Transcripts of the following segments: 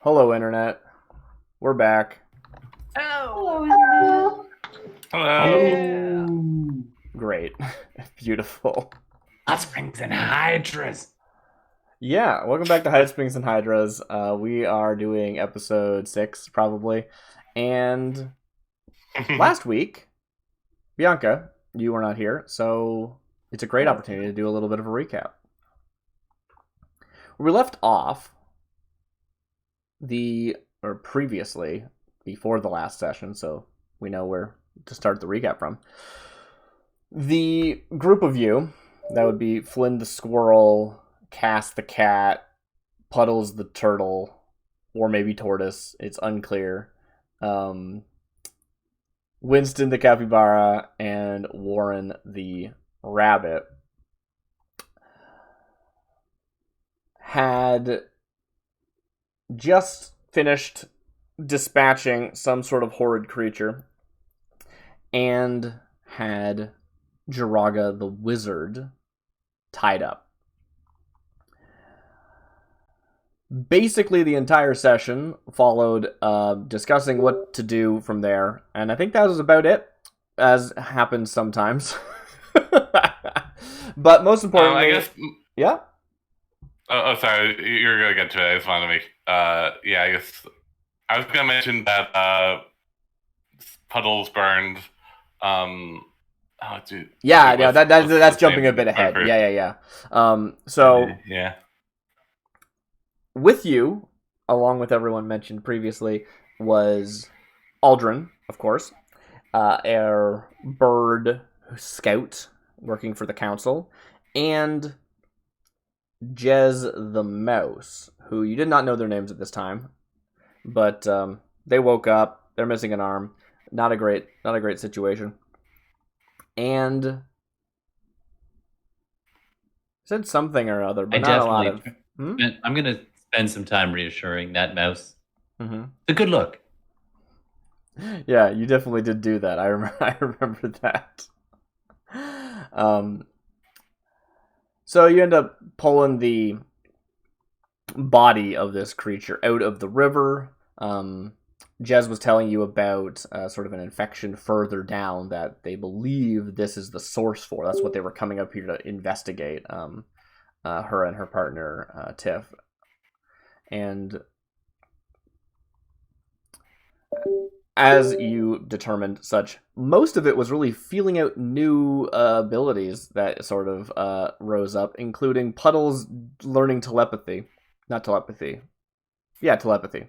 Hello, Internet. We're back. Oh, Hello, Internet. Hello. yeah. Great. Beautiful. Hot Springs and Hydras. Yeah, welcome back to High Springs and Hydras. We are doing episode 6, probably. And last week, Bianca, you were not here, so it's a great opportunity to do a little bit of a recap. Where we left off, previously, before the last session, so we know where to start the recap from. The group of you, that would be Flynn the squirrel, Cass the cat, Puddles the turtle, or maybe Tortoise, it's unclear, Winston the capybara, and Warren the rabbit, had just finished dispatching some sort of horrid creature and had Jiraga the wizard tied up. Basically, the entire session followed discussing what to do from there, and I think that was about it, as happens sometimes. But most importantly, I guess. yeah. Sorry, you're gonna get to it. I just wanted to make. I guess I was gonna mention that Puddles burned. Dude. Yeah, that's jumping a bit ahead. Yeah. So yeah. With you, along with everyone mentioned previously, was Aldrin, of course, our bird scout working for the council, and Jez the mouse, who you did not know their names at this time, but they woke up. They're missing an arm. Not a great situation. And said something or other, but not a lot of. I'm gonna spend some time reassuring that mouse. Mm-hmm. It's a good look. Yeah, you definitely did do that. I remember that. So you end up pulling the body of this creature out of the river. Jez was telling you about sort of an infection further down that they believe this is the source for. That's what they were coming up here to investigate, her and her partner, Tiff. And as you determined such, most of it was really feeling out new abilities that sort of rose up, including Puddles learning telepathy. Not telepathy. Yeah, telepathy.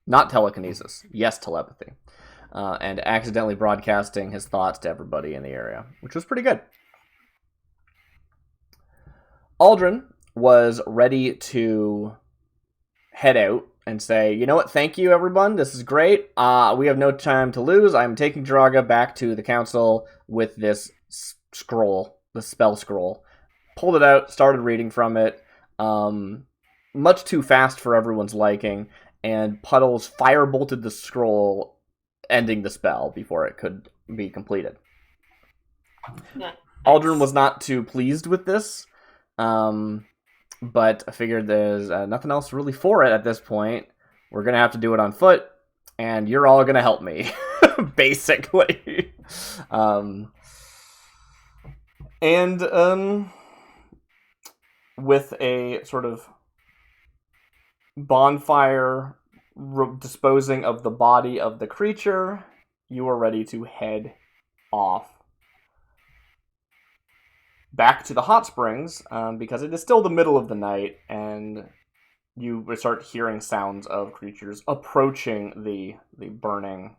Not telekinesis. Yes, telepathy. And accidentally broadcasting his thoughts to everybody in the area, which was pretty good. Aldrin was ready to head out and say, you know what, thank you everyone, this is great. We have no time to lose. I'm taking Jiraga back to the council with this scroll, the spell scroll. Pulled it out, started reading from it. Much too fast for everyone's liking, and Puddles firebolted the scroll, ending the spell before it could be completed. Nice. Aldrin was not too pleased with this, but I figured there's nothing else really for it at this point. We're going to have to do it on foot, and you're all going to help me, basically. With a sort of bonfire disposing of the body of the creature, you are ready to head off back to the hot springs, because it is still the middle of the night, and you start hearing sounds of creatures approaching the burning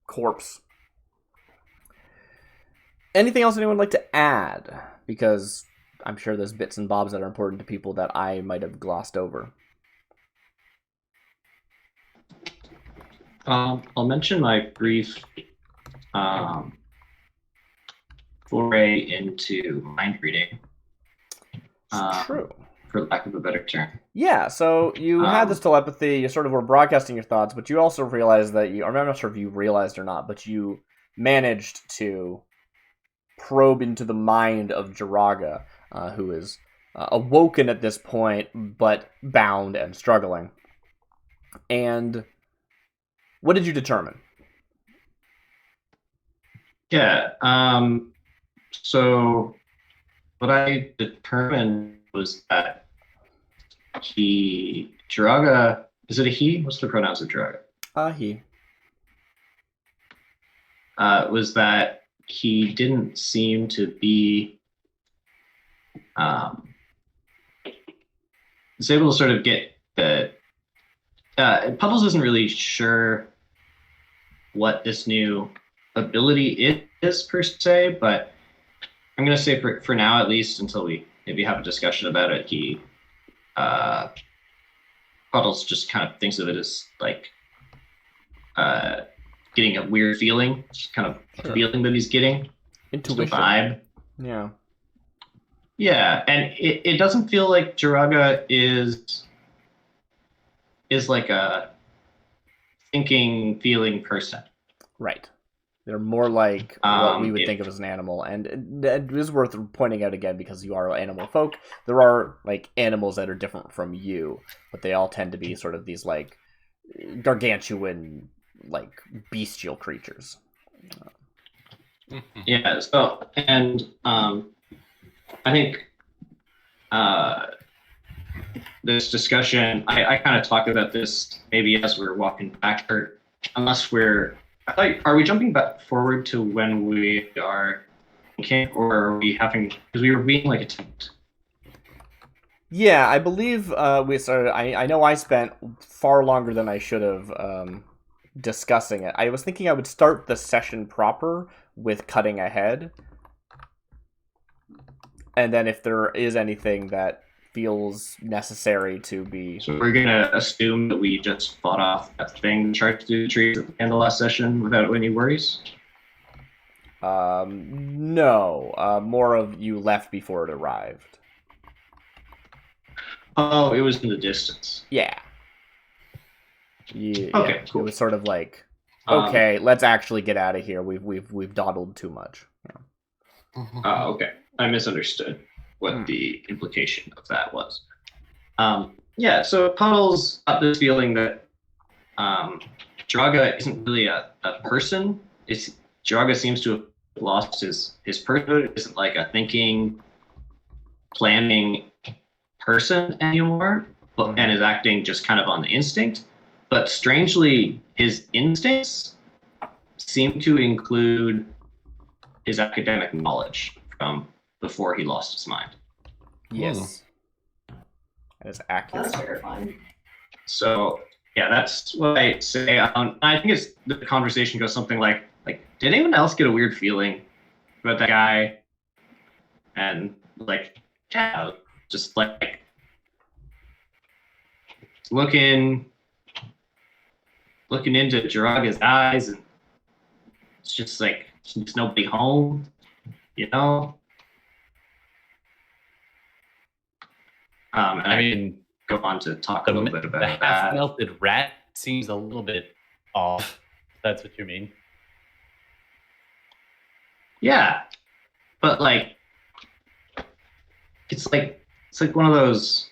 corpse. Anything else anyone would like to add? Because I'm sure there's bits and bobs that are important to people that I might have glossed over. I'll mention my brief foray into mind reading. True. For lack of a better term. Yeah, so you had this telepathy, you sort of were broadcasting your thoughts, but you also realized that I'm not sure if you realized or not, but you managed to probe into the mind of Jiraga, who is awoken at this point, but bound and struggling. And what did you determine? Yeah. So what I determined was that Jiraga, is it a he? What's the pronouns of Jiraga? He. Was that he didn't seem to be was able to sort of get the Puddles isn't really sure what this new ability is per se, but I'm gonna say for now at least until we maybe have a discussion about it, Puddles just kind of thinks of it as like getting a weird feeling, just kind of a feeling that he's getting. Intuition. Just a vibe. Yeah. Yeah, and it doesn't feel like Jiraga is like a thinking, feeling person. Right. They're more like what we would it- think of as an animal. And it is worth pointing out again, because you are animal folk, there are like animals that are different from you, but they all tend to be sort of these like gargantuan, like bestial creatures. Yeah. So, and I think this discussion, I kind of talk about this maybe as we're walking back, or unless are we jumping back forward to when we are thinking, or are we having, because we were being like attacked. Yeah, I believe we started. I know I spent far longer than I should have discussing it. I was thinking I would start the session proper with cutting ahead, and then if there is anything that feels necessary to be. So we're gonna assume that we just fought off that thing, tried to do the trees at the end of the last session without any worries. No, more of you left before it arrived. Oh, it was in the distance. Yeah. Yeah. Okay, cool. It was sort of like, Um, okay, let's actually get out of here. We've dawdled too much. Yeah. Okay. I misunderstood what the implication of that was. Yeah, so Puddles got this feeling that Jiraga isn't really a person. Jiraga seems to have lost his personhood. Isn't like a thinking, planning person anymore, and is acting just kind of on the instinct. But strangely, his instincts seem to include his academic knowledge from before he lost his mind. Yes. That is accurate. That's terrifying. So yeah, that's what I say. I think the conversation goes something like, did anyone else get a weird feeling about that guy? And like, yeah, just like looking into Jiraga's eyes, and it's just like there's nobody home, you know. And I mean, go on to talk a little bit the about that. half-melted rat seems a little bit off. If that's what you mean. Yeah, but like, it's like one of those.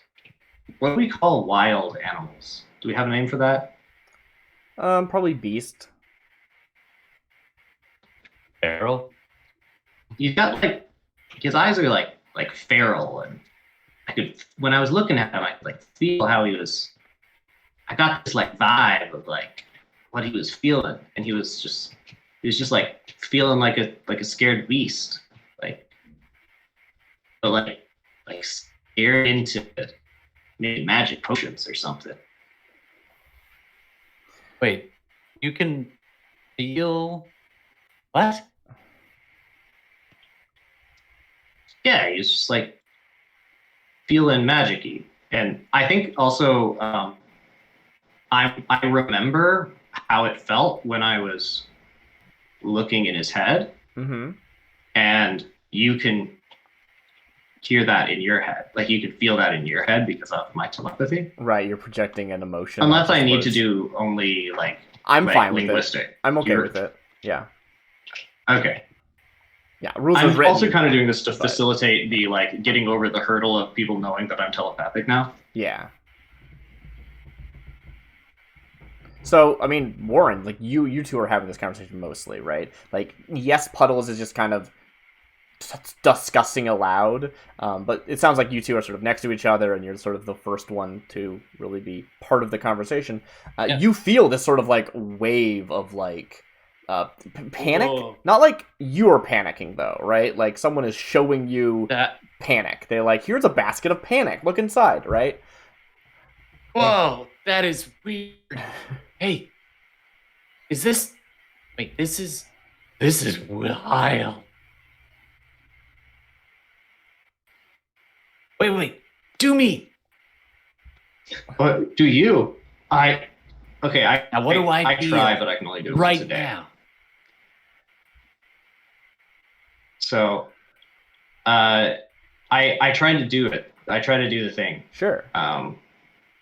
What do we call wild animals? Do we have a name for that? Probably beast. Feral? You got like his eyes are like feral, and when I was looking at him, I could like feel how he was. I got this like vibe of like what he was feeling, and he was just like feeling like a scared beast, but like scared into maybe magic potions or something. Wait, you can feel what? Yeah, he's just like feeling magic-y. And I think also I remember how it felt when I was looking in his head, Mm-hmm. and you can hear that in your head. Like you can feel that in your head because of my telepathy. Right, you're projecting an emotion. Unless I need to words. do only like I'm fine with linguistic. it. I'm okay You're- with it. Yeah. Okay. Yeah, rules are I'm written. also kind of doing this to but- facilitate the like getting over the hurdle of people knowing that I'm telepathic now. Yeah. So, I mean, Warren, like you two are having this conversation mostly, right? Like, yes, Puddles is just kind of discussing aloud, but it sounds like you two are sort of next to each other, and you're sort of the first one to really be part of the conversation. Yeah. You feel this sort of like wave of like panic. Whoa. Not like you're panicking though, right? Like someone is showing you That. panic. They're like, "Here's a basket of panic. Look inside," right? Whoa, that is weird. Hey, is this? Wait, this is wild. Wait, do me. But do you? I Now, what do I I feel try, but I can only do it once a right day. now? So, I tried to do it. I try to do the thing, Sure.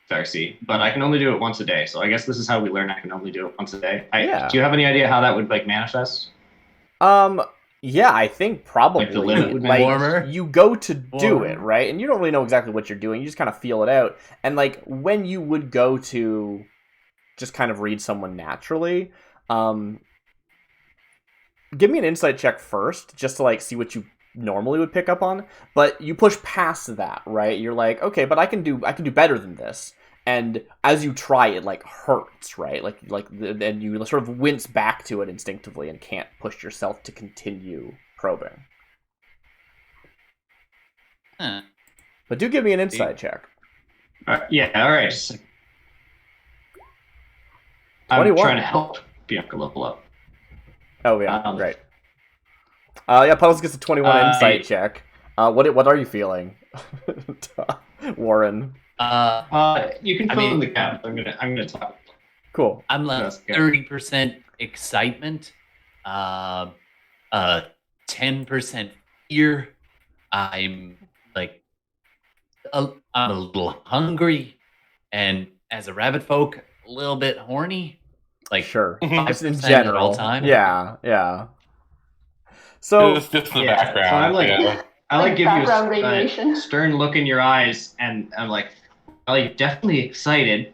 Darcy, but I can only do it once a day. So I guess this is how we learn. I can only do it once a day. Yeah. Do you have any idea how that would like manifest? Yeah, I think probably Like the limit would be like, warmer? you go to do Warmer? it, right? And you don't really know exactly what you're doing. You just kind of feel it out. And like when you would go to just kind of read someone naturally, give me an insight check first, just to like see what you normally would pick up on. But you push past that, right? You're like, okay, but I can do better than this. And as you try, it like hurts, right? Then you sort of wince back to it instinctively and can't push yourself to continue probing. Huh. But do give me an insight check. Yeah. All right. I'm 21. trying to help Bianca level up. Oh yeah, Um, right. Yeah, Puddles gets a 21 I- insight check. What are you feeling, Warren? You can I fill mean- in the gap. I'm gonna talk. Cool. I'm like That's good. 30% excitement, 10% fear. I'm like, I'm a little hungry, and as a rabbit folk, a little bit horny. Like, Sure. 5% Just in at general. all time. Yeah. So Just in the Yeah, so background. I'm like- yeah. I like give you Background a radiation. stern look in your eyes, and I'm like, definitely excited,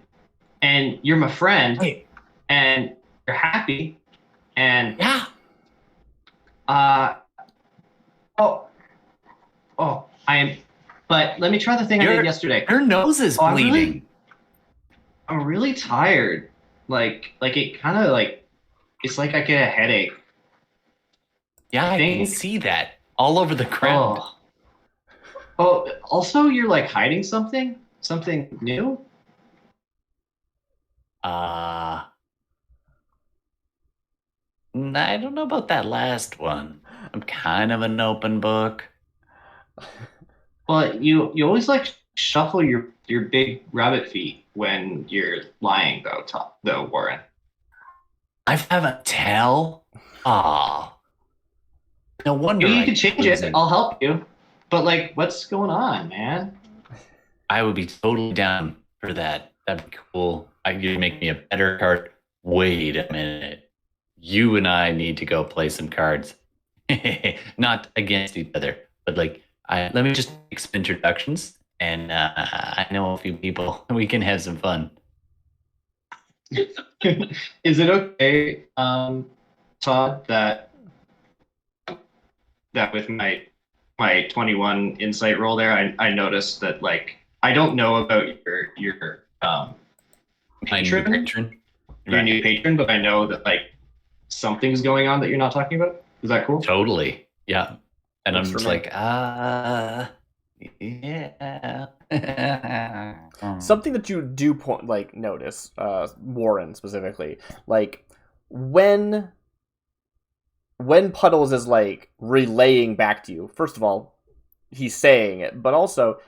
and you're my friend, Wait. and you're happy, and Yeah. I am. But let me try the thing I Your- did yesterday. Her nose is Oh, I'm bleeding. really- I'm really tired. Like it kind of like it's like I get a headache. Yeah, I can think- see that all over the ground. Also, you're like hiding something new. I don't know about that last one. I'm kind of an open book. Well, you always like shuffle your big rabbit feet when you're lying though, Warren. I haven't tell. Ah, no wonder. Maybe you I could change was it. in- I'll help you. But like, what's going on, man? I would be totally down for that. That'd be cool. You'd make me a better card. Wait a minute. You and I need to go play some cards. Not against each other, but like, let me just make some introductions, and I know a few people. We can have some fun. Is it okay, Todd, that with my 21 insight roll there, I noticed that like I don't know about your My new patron, patron. your new patron, but I know that like something's going on that you're not talking about. Is that cool? Totally. Yeah. And Works I'm for just me. like, yeah. something that you do notice, Warren specifically, like when Puddles is like relaying back to you. First of all, he's saying it, but also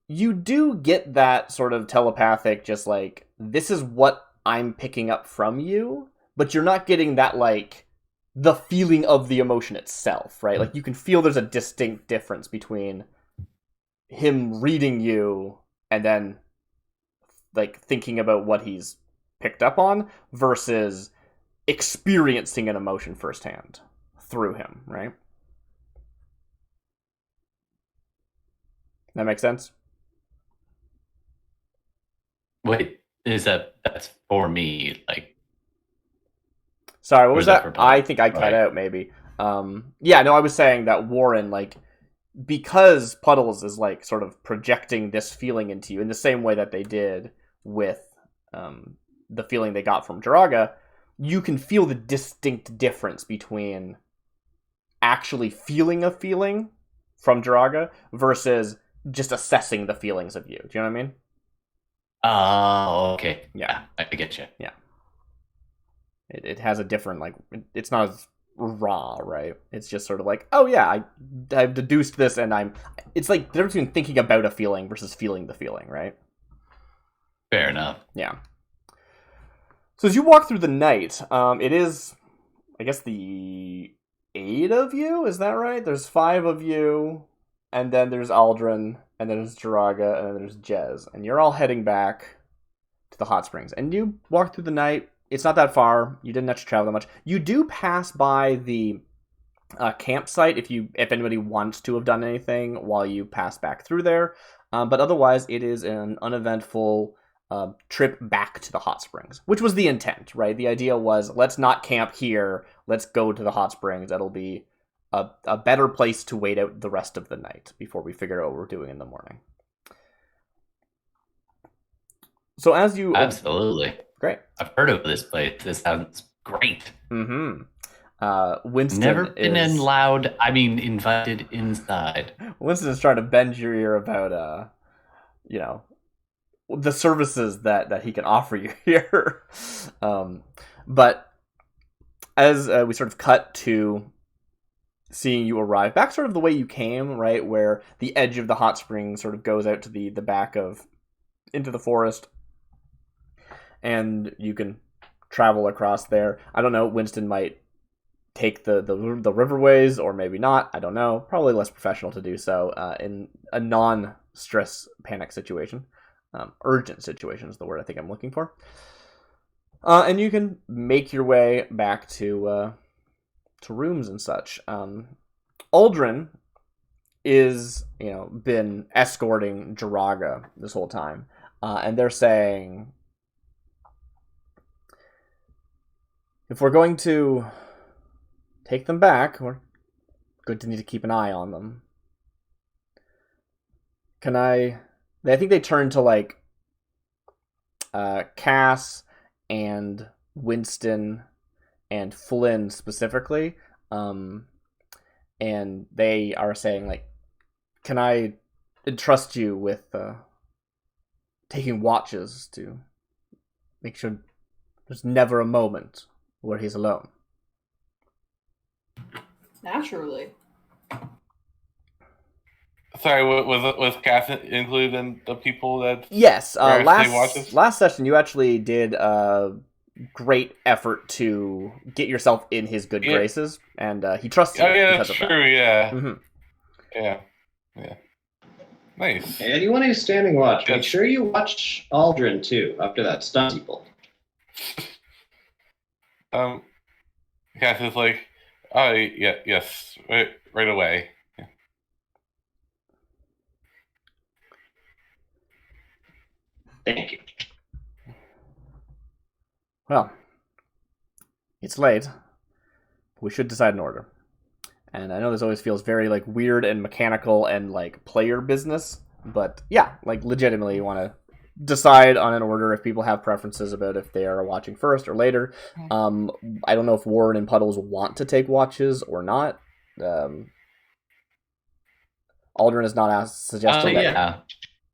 you do get that sort of telepathic, just like, this is what I'm picking up from you, but you're not getting that like the feeling of the emotion itself, right? Like you can feel there's a distinct difference between him reading you and then like thinking about what he's picked up on versus experiencing an emotion firsthand through him, right? That makes sense? Wait, that's for me? Like, Sorry, what or was is that that? for Puddles? I think I cut Right. out, maybe. Yeah, no, I was saying that Warren, like, because Puddles is, like, sort of projecting this feeling into you in the same way that they did with the feeling they got from Jiraga, you can feel the distinct difference between actually feeling a feeling from Jiraga versus just assessing the feelings of you. Do you know what I mean? Oh, okay. Yeah. I get you. It has a different, like, it's not as raw, right? It's just sort of like, oh yeah, I've deduced this, and it's like the difference between thinking about a feeling versus feeling the feeling, right? Fair enough. Yeah. So as you walk through the night, it is, I guess, the 8 of you, is that right? There's 5 of you, and then there's Aldrin, and then there's Jiraga, and then there's Jez, and you're all heading back to the hot springs. And you walk through the night. It's not that far. You didn't actually travel that much. You do pass by the campsite if anybody wants to have done anything while you pass back through there. But otherwise, it is an uneventful trip back to the hot springs, which was the intent, right? The idea was, let's not camp here. Let's go to the hot springs. That'll be a better place to wait out the rest of the night before we figure out what we're doing in the morning. So as you... Absolutely. Great. I've heard of this place. This sounds great. Mm-hmm. Winston Never been is... invited inside. Winston is trying to bend your ear about, the services that he can offer you here. But as we sort of cut to seeing you arrive back sort of the way you came, right, where the edge of the hot spring sort of goes out to the back of, into the forest, and you can travel across there. I don't know, Winston might take the riverways, or maybe not, I don't know. Probably less professional to do so in a non-stress panic situation. Urgent situation is the word I think I'm looking for. And you can make your way back to rooms and such. Aldrin is, been escorting Jiraga this whole time. And they're saying, if we're going to take them back, we're going to need to keep an eye on them. I think they turn to, like, Cass and Winston and Flynn specifically. And they are saying, like, can I entrust you with taking watches to make sure there's never a moment where he's alone? Naturally. Sorry, was Cass included in the people that? Yes. Where they watch this? Last session, you actually did a great effort to get yourself in his good graces, and he trusts you. Oh yeah, because that's of true. Yeah. That. Yeah. Nice. Anyone who's standing watch, make sure you watch Aldrin too after that stunt he pulled. Cass is like, oh yeah, yes, right away. Yeah. Thank you. Well, it's late. We should decide an order. And I know this always feels very, like, weird and mechanical and, like, player business, but yeah, like, legitimately you want to decide on an order if people have preferences about if they are watching first or later. I don't know if Warren and Puddles want to take watches or not. Aldrin has not suggested that.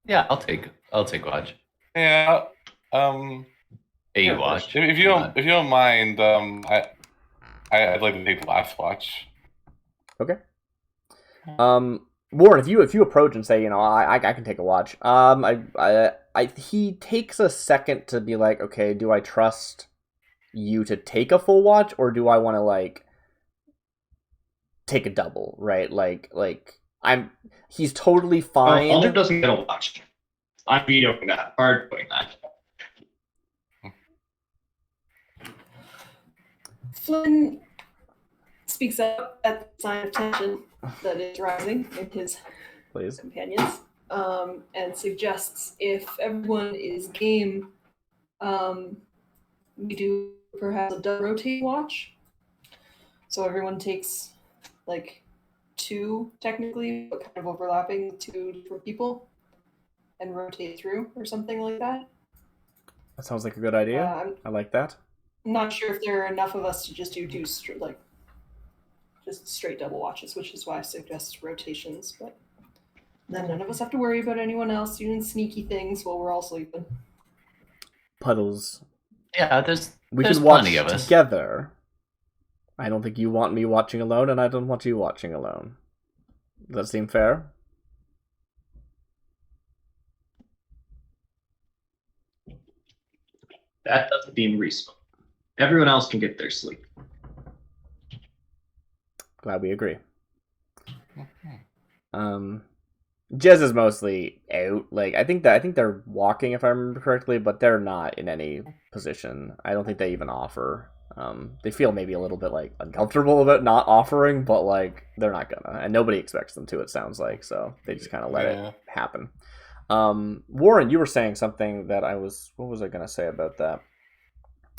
Yeah, I'll take watch. Yeah. Watch. If you don't mind, I'd like to take the last watch. Okay. Warren, if you approach and say, I can take a watch. He takes a second to be like, okay, do I trust you to take a full watch, or do I want to, like, take a double, right? He's totally fine. Aldrin doesn't get a watch. I'm vetoing that. Hard doing that. Flynn speaks up at the sign of tension that is rising in his companions. and suggests if everyone is game, we do perhaps a double rotate watch. So everyone takes like 2 technically, but kind of overlapping with 2 different people, and rotate through or something like that. That sounds like a good idea. I like that. I'm not sure if there are enough of us to just do just straight double watches, which is why I suggest rotations. But then none of us have to worry about anyone else doing sneaky things while we're all sleeping. Puddles. Yeah, We there's can watch plenty of us together. I don't think you want me watching alone, and I don't want you watching alone. Does that seem fair? That doesn't seem reasonable. Everyone else can get their sleep. Glad we agree. Jez is mostly out. Like I think they're walking, if I remember correctly, but they're not in any position. I don't think they even offer. They feel maybe a little bit like uncomfortable about not offering, but like they're not gonna, and nobody expects them to. It sounds like, so they just kind of let it happen. Warren, you were saying something that what was I gonna say about that?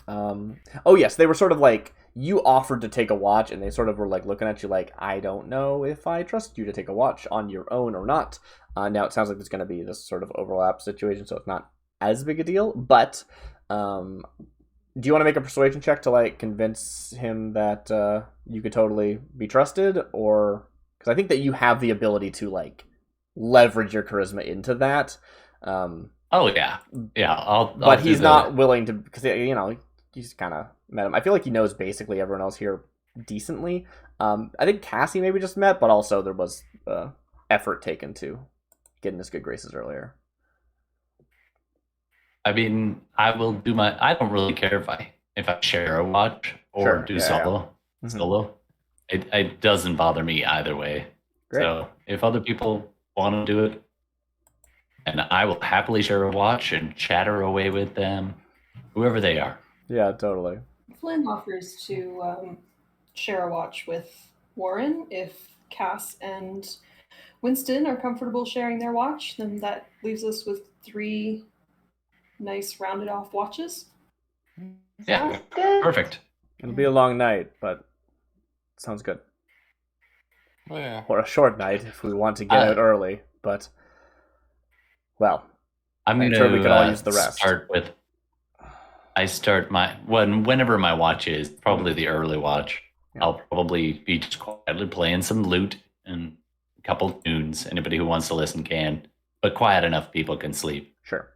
Oh yes, they were sort of like, you offered to take a watch, and they sort of were like looking at you like, I don't know if I trust you to take a watch on your own or not. Now it sounds like there's going to be this sort of overlap situation, so it's not as big a deal. But do you want to make a persuasion check to like convince him that you could totally be trusted, or because I think that you have the ability to like leverage your charisma into that. Oh yeah, but he's not willing to, because he's kind of met him. I feel like he knows basically everyone else here decently. I think Cassie maybe just met, but also there was effort taken to get in his good graces earlier. I mean, I will do my. I don't really care if I share a watch or do solo. Yeah. Mm-hmm. Solo, it doesn't bother me either way. Great. So if other people want to do it, and I will happily share a watch and chatter away with them, whoever they are. Yeah, totally. Flynn offers to share a watch with Warren. If Cass and Winston are comfortable sharing their watch, then that leaves us with 3 nice rounded off watches. Yeah, perfect. It'll be a long night, but sounds good. Yeah. Or a short night if we want to get out early, but well, I'm going sure we can all use the rest. Whenever my watch is, probably the early watch, I'll probably be just quietly playing some lute and a couple tunes. Anybody who wants to listen can, but quiet enough people can sleep. Sure.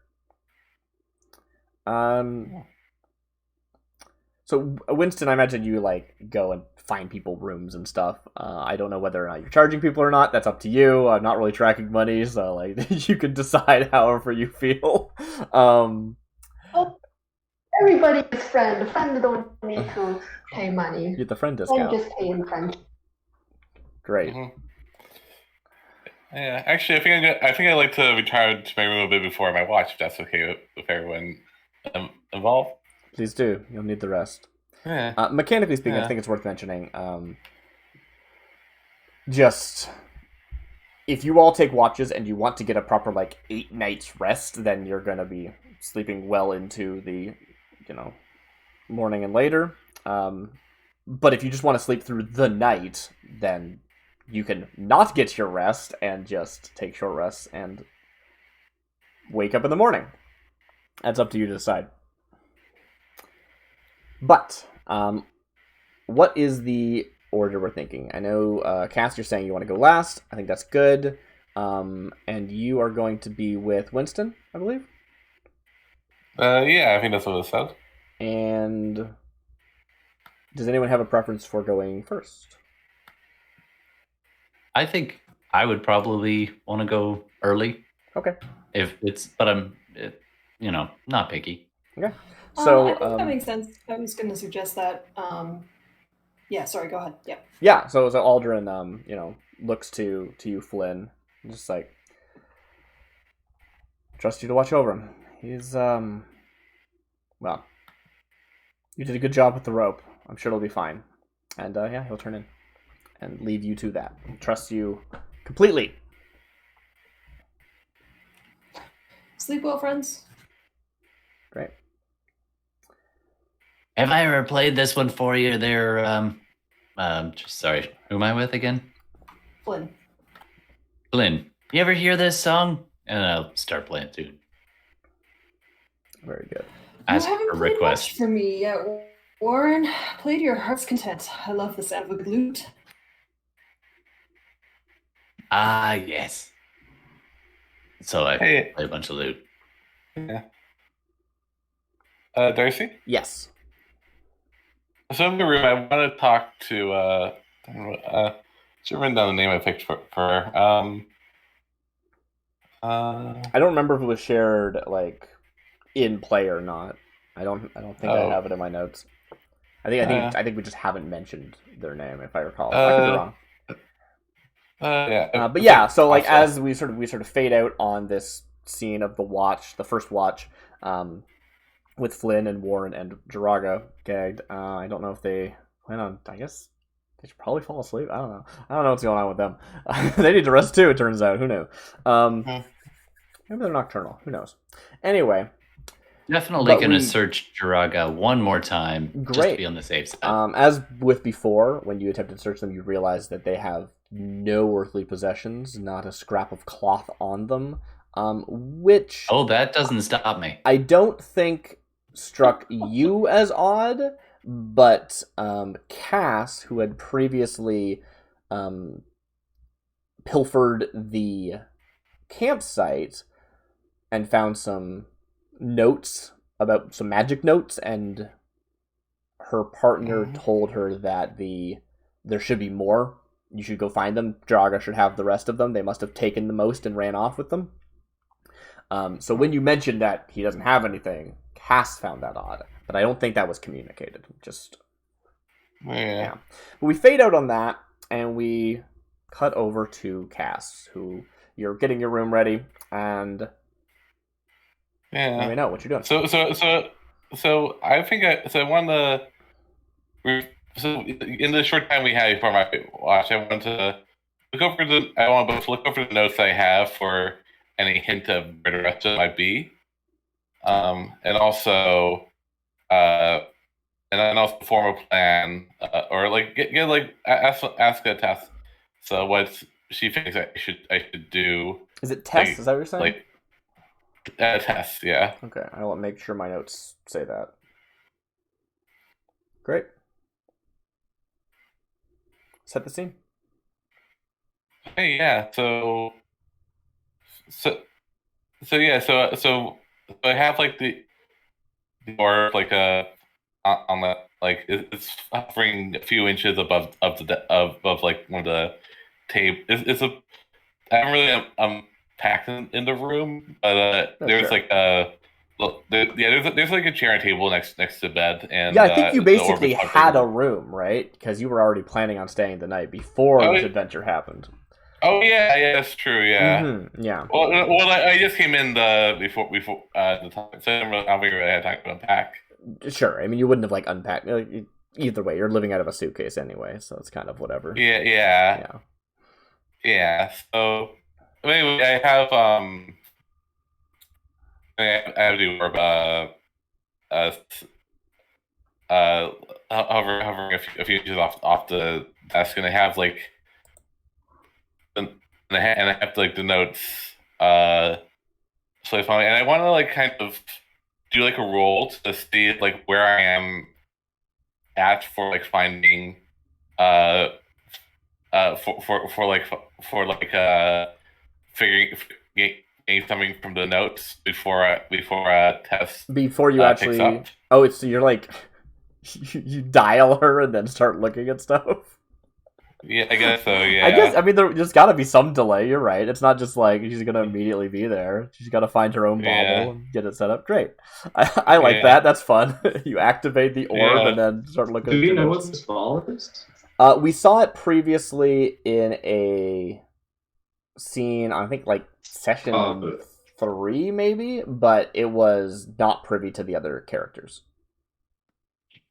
So Winston, I imagine you like go and find people rooms and stuff. I don't know whether or not you're charging people or not. That's up to you. I'm not really tracking money, so like you can decide however you feel. Everybody is friend. Friend don't need to pay money. You get the friend discount. Friend just pay in friend. Great. Mm-hmm. Yeah, actually, I think I'd like to retire to my room a bit before my watch, if that's okay with everyone involved. Please do. You'll need the rest. Yeah. Mechanically speaking, I think it's worth mentioning. Just if you all take watches and you want to get a proper like 8 nights rest, then you're gonna be sleeping well into the morning and later. But if you just want to sleep through the night, then you can not get your rest and just take short rests and wake up in the morning. That's up to you to decide. But what is the order we're thinking? I know, Cass, you're saying you want to go last. I think that's good. And you are going to be with Winston, I believe? Yeah, I think that's what it said. And does anyone have a preference for going first? I think I would probably want to go early. Okay. But I'm, not picky. Okay. So I think that makes sense. I was going to suggest that. Yeah, sorry, go ahead. Yeah. Yeah, so Aldrin, looks to you, Flynn, just like, trust you to watch over him. He's, well, you did a good job with the rope. I'm sure it'll be fine. And, he'll turn in and leave you to that. Trust you completely. Sleep well, friends. Great. Have I ever played this one for you there? Sorry, who am I with again? Flynn. Flynn. You ever hear this song? And I'll start playing too. Very good. Ask you haven't for played requests. much for me yet, Warren. Play to your heart's content. I love the sound of a good lute. Ah, yes. So I Hey. play a bunch of loot. Yeah. Darcy? Yes. So in the room, I want to talk to, should have written down the name I picked for her. I don't remember if it was shared like in play or not. I don't think I have it in my notes. I think we just haven't mentioned their name, if I recall. I could be wrong. Yeah. But yeah, so like as we sort of fade out on this scene of the first watch, with Flynn and Warren and Jiraga gagged. I don't know if they plan on. I guess they should probably fall asleep. I don't know. I don't know what's going on with them. They need to rest too. It turns out. Who knew? Maybe they're nocturnal. Who knows? Anyway. Definitely going to search Jiraga one more time, just to be on the safe side. As with before, when you attempted to search them, you realize that they have no earthly possessions, not a scrap of cloth on them, which... Oh, that doesn't stop me. I don't think struck you as odd, but Cass, who had previously pilfered the campsite and found some notes about some magic notes, and her partner told her that there should be more. You should go find them. Draga should have the rest of them. They must have taken the most and ran off with them. So when you mentioned that he doesn't have anything, Cass found that odd, but I don't think that was communicated. Just yeah. But we fade out on that, and we cut over to Cass, who you're getting your room ready, and let me know what you're doing. So I think I want to. So in the short time we have before my watch, I want to look over the notes I have for any hint of where the rest of it might be, and also form a plan, or like get like ask a test. So what she thinks I should do. Is it test? Is that what you're saying? Like a test, yeah. Okay, I will make sure my notes say that. Great. Set the scene. Hey, yeah. So I have like the door like on the like it's hovering a few inches above like one of the tape. It's a I haven't really packed in the room, but there's sure. like there's like a chair and table next to bed, and yeah, I think you basically had a room, right? Because you were already planning on staying the night before this adventure happened. Oh yeah, that's true. Yeah, yeah. Well, I just came in before the time, so I don't think I had time to unpack. Sure, I mean you wouldn't have like unpacked. Either way, you're living out of a suitcase anyway, so it's kind of whatever. Yeah. So anyway, I have to do more hovering a few inches off the desk, and I have like. And I have like the notes. So it's funny, and I want to like kind of do like a roll to see like where I am at for like finding figuring getting something from the notes before test. Before you actually. Oh, it's you're like you dial her and then start looking at stuff. Yeah, I guess so. Yeah, I mean, there's got to be some delay. You're right. It's not just like she's gonna immediately be there. She's got to find her own bauble and get it set up. Great. I like that. That's fun. You activate the orb and then start looking. Do you know what this ball is? We saw it previously in a scene. I think like session 3, maybe, but it was not privy to the other characters.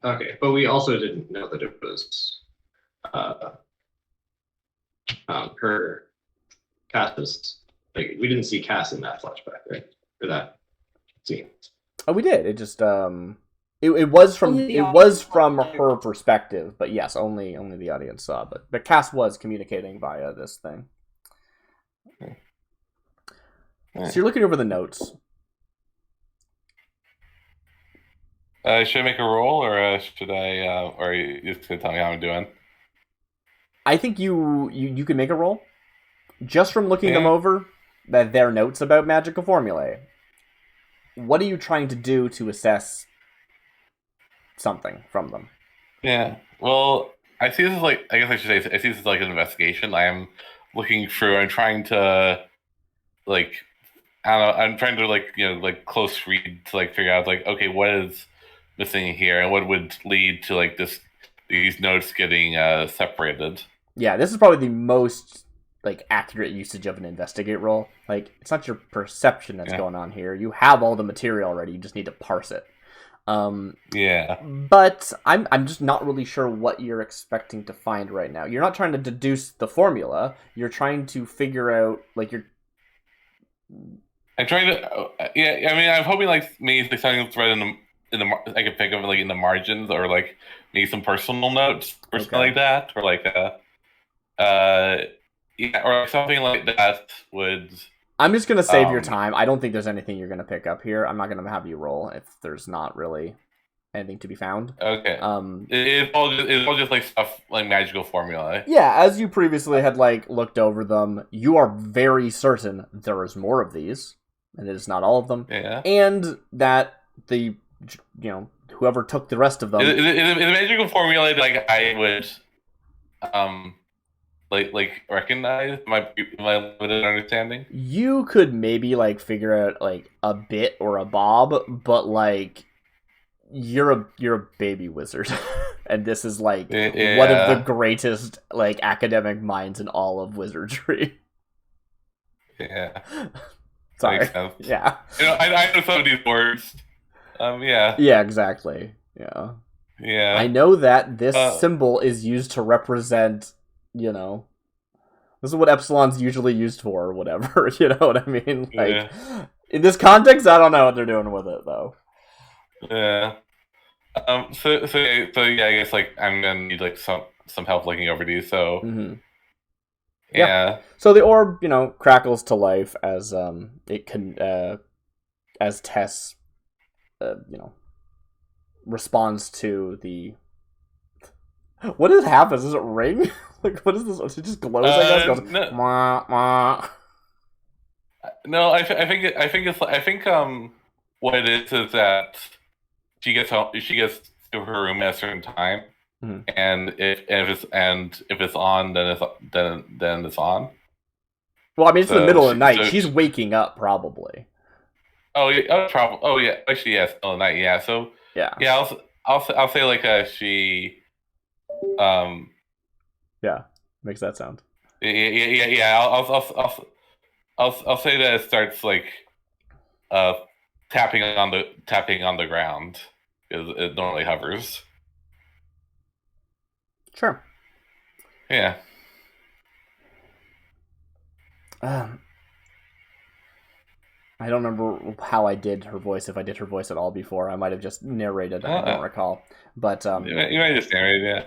Okay, but we also didn't know that it was. Her Cass was like we didn't see Cass in that flashback, right? for that scene. Oh, we did. It just it was from Only the it was audience from saw it. her perspective, but yes, only the audience saw. But Cass was communicating via this thing. So you're looking over the notes. Should I make a roll, or should I? Or are you just gonna tell me how I'm doing? I think you can make a roll just from looking them Yeah. over. That their notes about magical formulae. What are you trying to do to assess something from them? Yeah. Well, I see this as like. I guess I should say. I see this as like an investigation. I am looking through. I'm trying to, like, I don't know. I'm trying to like close read to like figure out like, okay, what is missing here, and what would lead to like these notes getting separated. Yeah, this is probably the most like accurate usage of an investigate roll. Like, it's not your perception that's going on here. You have all the material already. You just need to parse it. Yeah. But I'm just not really sure what you're expecting to find right now. You're not trying to deduce the formula. You're trying to figure out like you're. I'm trying to. Yeah. I mean, I'm hoping like maybe like something that's right I can think of like in the margins, or like maybe some personal notes or something like that, or like yeah, or something like that would. I'm just gonna save your time. I don't think there's anything you're gonna pick up here. I'm not gonna have you roll if there's not really anything to be found. Okay. It's all just like stuff like magical formula. Yeah, as you previously had like looked over them, you are very certain there is more of these, and it is not all of them. Yeah. And that the whoever took the rest of them. Is a magical formula like I would like recognize my limited understanding? You could maybe like figure out like a bit or a bob, but like you're a baby wizard, and this is like one of the greatest like academic minds in all of wizardry. Yeah. Sorry. Makes sense. Yeah. I know some of these words. Yeah. Yeah, exactly. Yeah. Yeah. I know that this symbol is used to represent, this is what epsilon's usually used for, or whatever. You know what I mean? Like, in this context, I don't know what they're doing with it, though. Yeah. So yeah, I guess like I'm gonna need like some help looking over these. So. Mm-hmm. Yeah. So the orb, crackles to life as it can, as Tess, responds to the. What does happen? Does it ring? Like, what is this? It just glows. I guess. It goes, no. Wah, wah. No, I think what it is that she gets home. She gets to her room at a certain time. Mm-hmm. And if it's on, then it's on. Well, I mean, it's the middle of the night. She's waking up, probably. Oh yeah, probably. Oh yeah, actually, yes, middle of the night. Yeah, so yeah. I'll say like she, yeah, makes that sound. Yeah. I'll say that it starts like, tapping on the ground. It normally hovers. Sure. Yeah. I don't remember how I did her voice, if I did her voice at all before. I might have just narrated. I don't recall. But you might just narrate, yeah.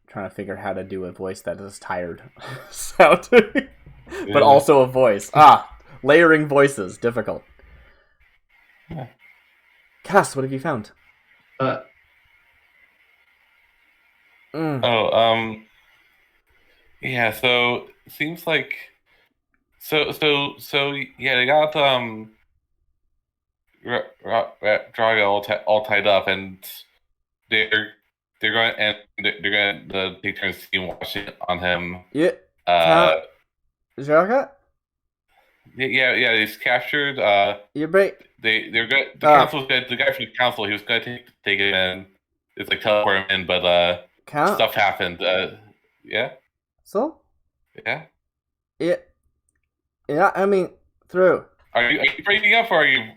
Trying to figure out how to do a voice that is tired sounding, but also a voice. Layering voices, difficult. Yeah. Cass, what have you found? Yeah, so it seems like so yeah, they got Draga all tied up, and they're gonna take turns steam washing on him. Yeah. Draga? Yeah, he's captured. You're right. They're good. The council's good. The guy from the council, he was gonna take him in. It's like teleport him in, but stuff happened. Yeah. So? Yeah. Yeah. Yeah. I mean, through. Are you breaking up, or are you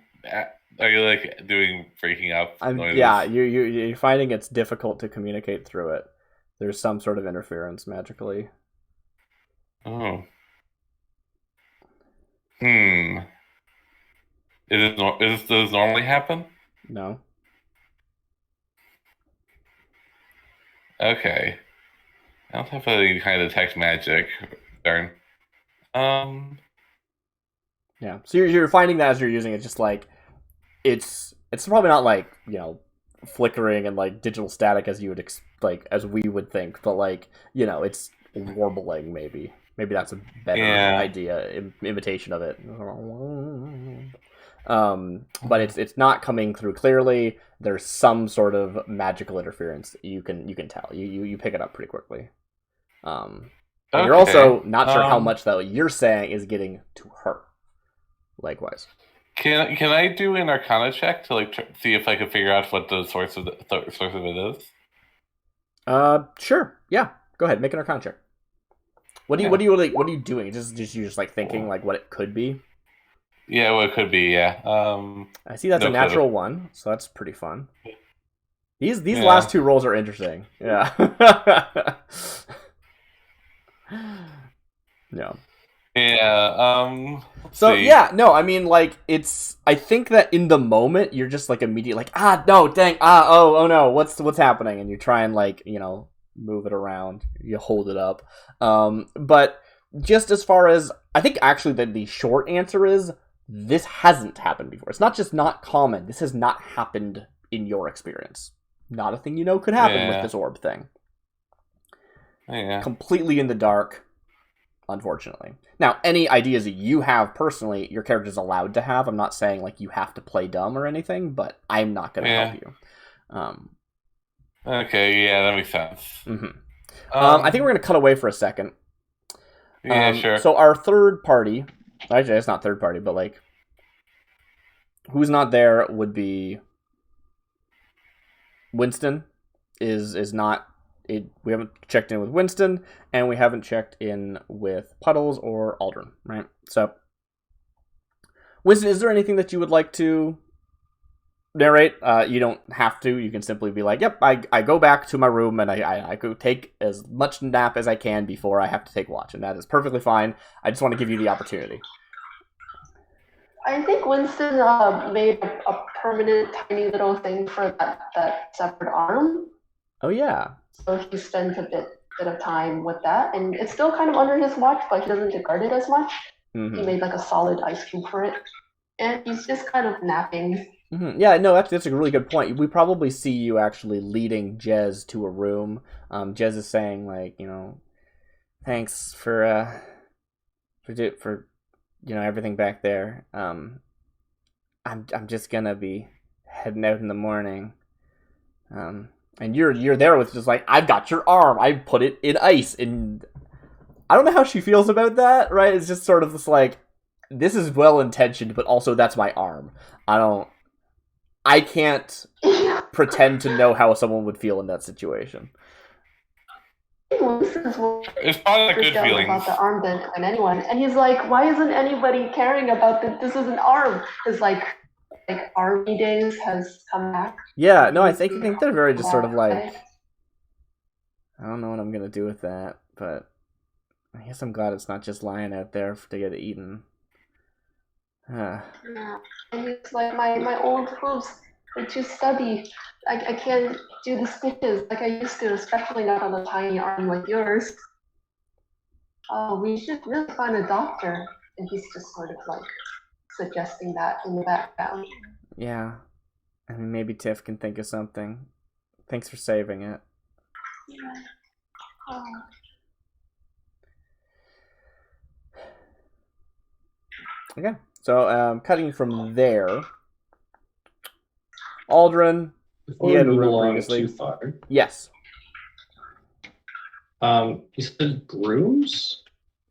like doing breaking up? Yeah. You're finding it's difficult to communicate through it. There's some sort of interference magically. Oh. Is does this normally happen? No. Okay. I don't have any kind of detect magic. Darn. Yeah. So you're finding that as you're using it, just like it's probably not like flickering and like digital static as you would as we would think, but like it's warbling maybe. Maybe that's a better idea, imitation of it. But it's not coming through clearly. There's some sort of magical interference. You can tell. You pick it up pretty quickly. And you're also not sure how much though you're saying is getting to her. Likewise. Can I do an Arcana check to see if I can figure out what the source of it is? Sure. Yeah. Go ahead. Make an Arcana check. What are you doing? Just you just like thinking like what it could be? Yeah, what it could be. Yeah. I see that's a natural one, so that's pretty fun. These last two rolls are interesting. Yeah. Yeah. Yeah. So yeah, no, I mean like I think that in the moment you're just like immediately like no, dang, oh no, what's happening, and you try and like move it around, you hold it up. But just as far as I think actually the short answer is this hasn't happened before. It's not just not common. This has not happened in your experience. Not a thing could happen with this orb thing. Yeah. Completely in the dark. Unfortunately. Now, any ideas that you have personally, your character's allowed to have. I'm not saying like you have to play dumb or anything, but I'm not going to help you. Okay, yeah, that makes sense. Mm-hmm. I think we're going to cut away for a second. Yeah, sure. So our third party, actually it's not third party, but like who's not there would be Winston is not. We haven't checked in with Winston, and we haven't checked in with Puddles or Aldrin, right? So, Winston, is there anything that you would like to narrate? You don't have to. You can simply be like, yep, I go back to my room, and I go take as much nap as I can before I have to take watch, and that is perfectly fine. I just want to give you the opportunity. I think Winston made a permanent tiny little thing for that severed arm. Oh, yeah. So he spends a bit of time with that, and it's still kind of under his watch, but he doesn't regard it as much. Mm-hmm. He made like a solid ice cube for it, and he's just kind of napping. Mm-hmm. Yeah, no, that's a really good point. We probably see you actually leading Jez to a room. Jez is saying like, thanks for everything back there. I'm just gonna be heading out in the morning. And you're there with just like, I've got your arm. I put it in ice. And I don't know how she feels about that, right? It's just sort of this like, this is well-intentioned, but also that's my arm. I can't pretend to know how someone would feel in that situation. It's probably a good feeling about the arm than anyone. And he's like, why isn't anybody caring about that? This is an arm. It's like army days has come back. Yeah, no, I think they're very just sort of like, I don't know what I'm gonna do with that, but I guess I'm glad it's not just lying out there to get eaten. Yeah. And it's like my old hooves are too stubby. I can't do the stitches like I used to, especially not on a tiny arm like yours. Oh, we should really find a doctor. And he's just sort of like suggesting that in the background. Yeah. I mean, maybe Tiff can think of something. Thanks for saving it. Yeah. Oh. Okay. So, cutting from there, Aldrin, he had a room previously. Too far. Yes. You said grooms?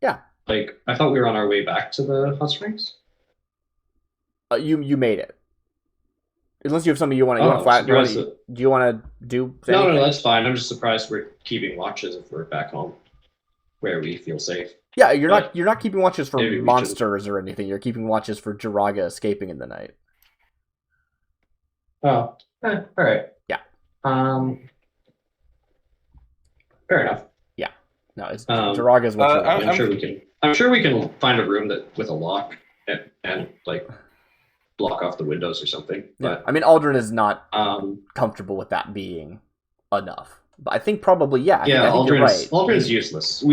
Yeah. Like, I thought we were on our way back to the hot springs. You made it. Unless you have something you want to flat. Do you want to do? No, that's fine. I'm just surprised we're keeping watches if we're back home, where we feel safe. Yeah, you're not keeping watches for monsters or anything. You're keeping watches for Jiraga escaping in the night. Oh, all right. Yeah. Fair enough. Yeah. No, it's Jiraga's what you're I'm sure we can find a room with a lock and like block off the windows or something. Yeah. I mean, Aldrin is not But comfortable with that being enough. But I think probably, yeah. yeah, I think you're right. Aldrin's useless.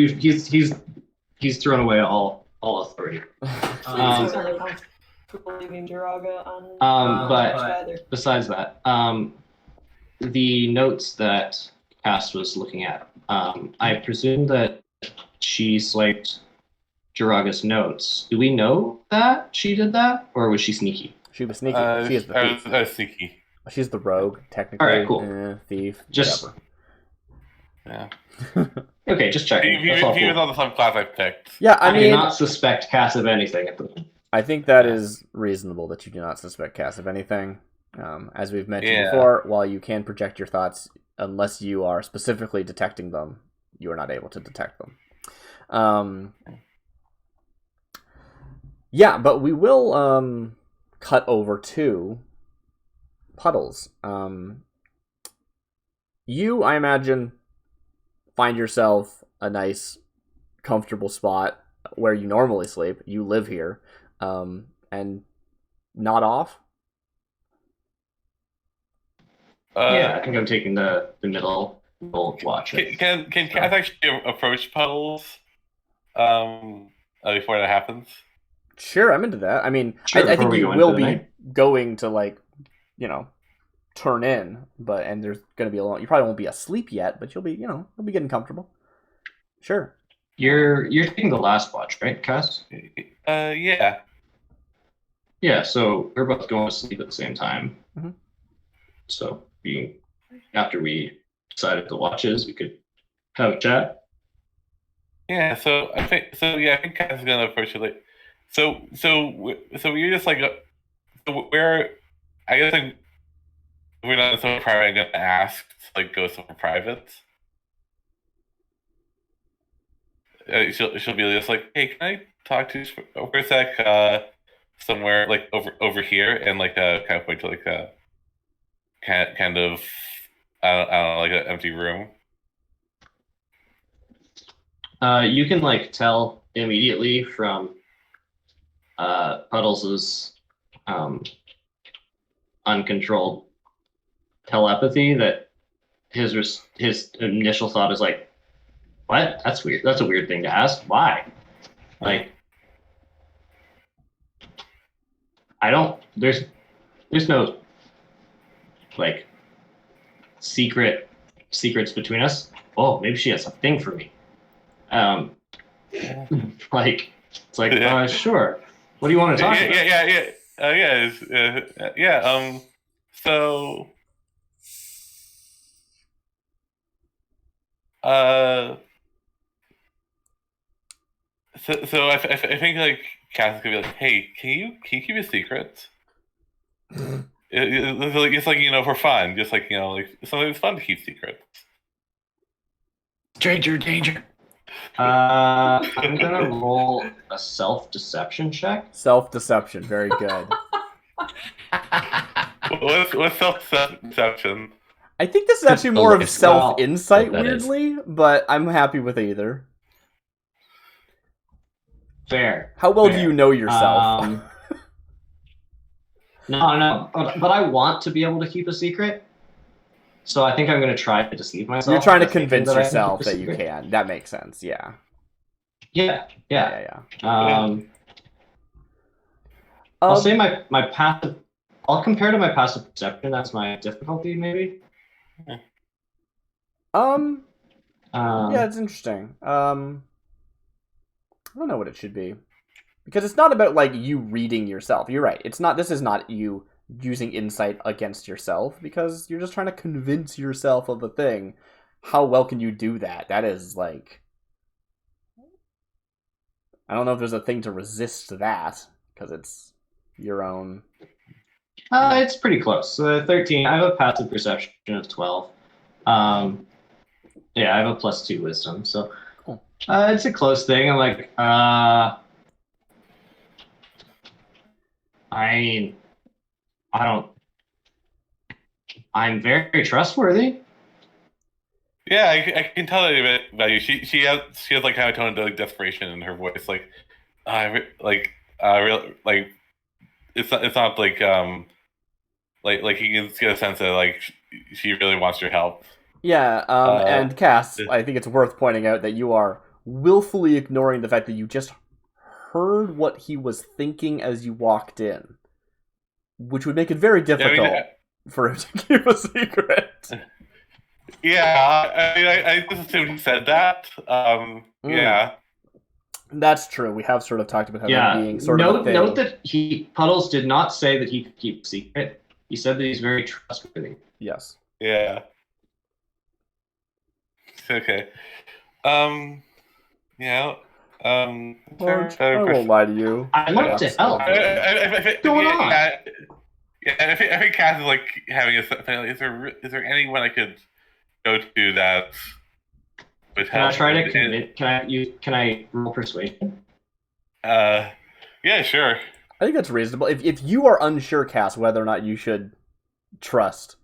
He's thrown away all authority. He's really comfortable leaving Jiraga on But either. besides that, the notes that Cass was looking at, I presume that she swiped Jiraga's notes. Do we know that she did that, or was she sneaky? She was sneaky. She is the thief. I was sneaky. She's the rogue, technically. All right, cool. Thief. Just whatever. Yeah. Okay, just checking. He That's all was cool. on the subclass I picked. Yeah, I I do mean, not suspect Cass of anything at the moment. I think that is reasonable that you do not suspect Cass of anything. As we've mentioned Yeah. before, while you can project your thoughts, unless you are specifically detecting them, you are not able to detect them. Yeah, but we will cut over to Puddles. You, I imagine, find yourself a nice, comfortable spot where you normally sleep. You live here, and nod off. Yeah, I think I'm taking the middle watch. Can Cass actually approach Puddles before that happens? Sure, I'm into that. I mean, Sure, I before think we you go into will the be night. going to, like, turn in, and there's going to be a long. You probably won't be asleep yet, but you'll be getting comfortable. Sure. You're taking the last watch, right, Cass? Yeah. Yeah, so we're both going to sleep at the same time. Mhm. So after we decided the watches, we could have a chat. Yeah, so I think Cass is gonna approach it like, so you're just like, where, I guess like, we're not so private. I'm gonna ask to like go somewhere private. She'll be just like, hey, can I talk to you for a sec? Somewhere like over here, and like kind of point to like kind of I don't know, like an empty room. You can like tell immediately from Puddles' uncontrolled telepathy that his initial thought is like, what? That's weird. That's a weird thing to ask. Why? Like, I don't. There's no like secrets between us. Oh, maybe she has a thing for me. Like it's like, sure. What do you want to talk about? So, so I think like Cass could be like, hey, can you keep a secret? It's like for fun, just like like something that's fun to keep secrets. Stranger danger. I'm gonna roll a self-deception check. Self-deception, very good. What's self-deception? I think this is actually more of It's self-insight, that is. weirdly, but I'm happy with either. Fair. How well do Fair. you know yourself? No, but I want to be able to keep a secret. So I think I'm going to try to deceive myself. You're trying to by thinking convince that I can yourself keep a that you secret. can. That makes sense, yeah. Yeah. Um, I'll say my passive. I'll compare to my passive perception. That's my difficulty, maybe. Yeah, it's interesting. I don't know what it should be. Because it's not about, like, you reading yourself. You're right. This is not you using insight against yourself, because you're just trying to convince yourself of a thing. How well can you do that? That is, like... I don't know if there's a thing to resist that, because it's your own... It's pretty close. 13. I have a passive perception of 12. Yeah, I have a +2 wisdom, so Cool. It's a close thing. I'm like, I mean, I don't. I'm very trustworthy. Yeah, I can tell that a bit about you. She has like kind of tone of like desperation in her voice, like real like it's not like you can get a sense that like she really wants your help. Yeah, and Cass, I think it's worth pointing out that you are willfully ignoring the fact that you just heard what he was thinking as you walked in, which would make it very difficult for him to keep a secret. Yeah, I just assumed he said that. Yeah. That's true. We have sort of talked about him being sort of a thing. Note that Puddles did not say that he could keep a secret. He said that he's very trustworthy. Yes. Yeah. Okay. Yeah. Marge, I won't lie to you. I'd love to help. What's going on? Yeah, I think Cass is like having a family. Is there anyone I could go to that would help? Can I try to convince? Can I roll persuasion? Yeah, sure. I think that's reasonable. If you are unsure, Cass, whether or not you should trust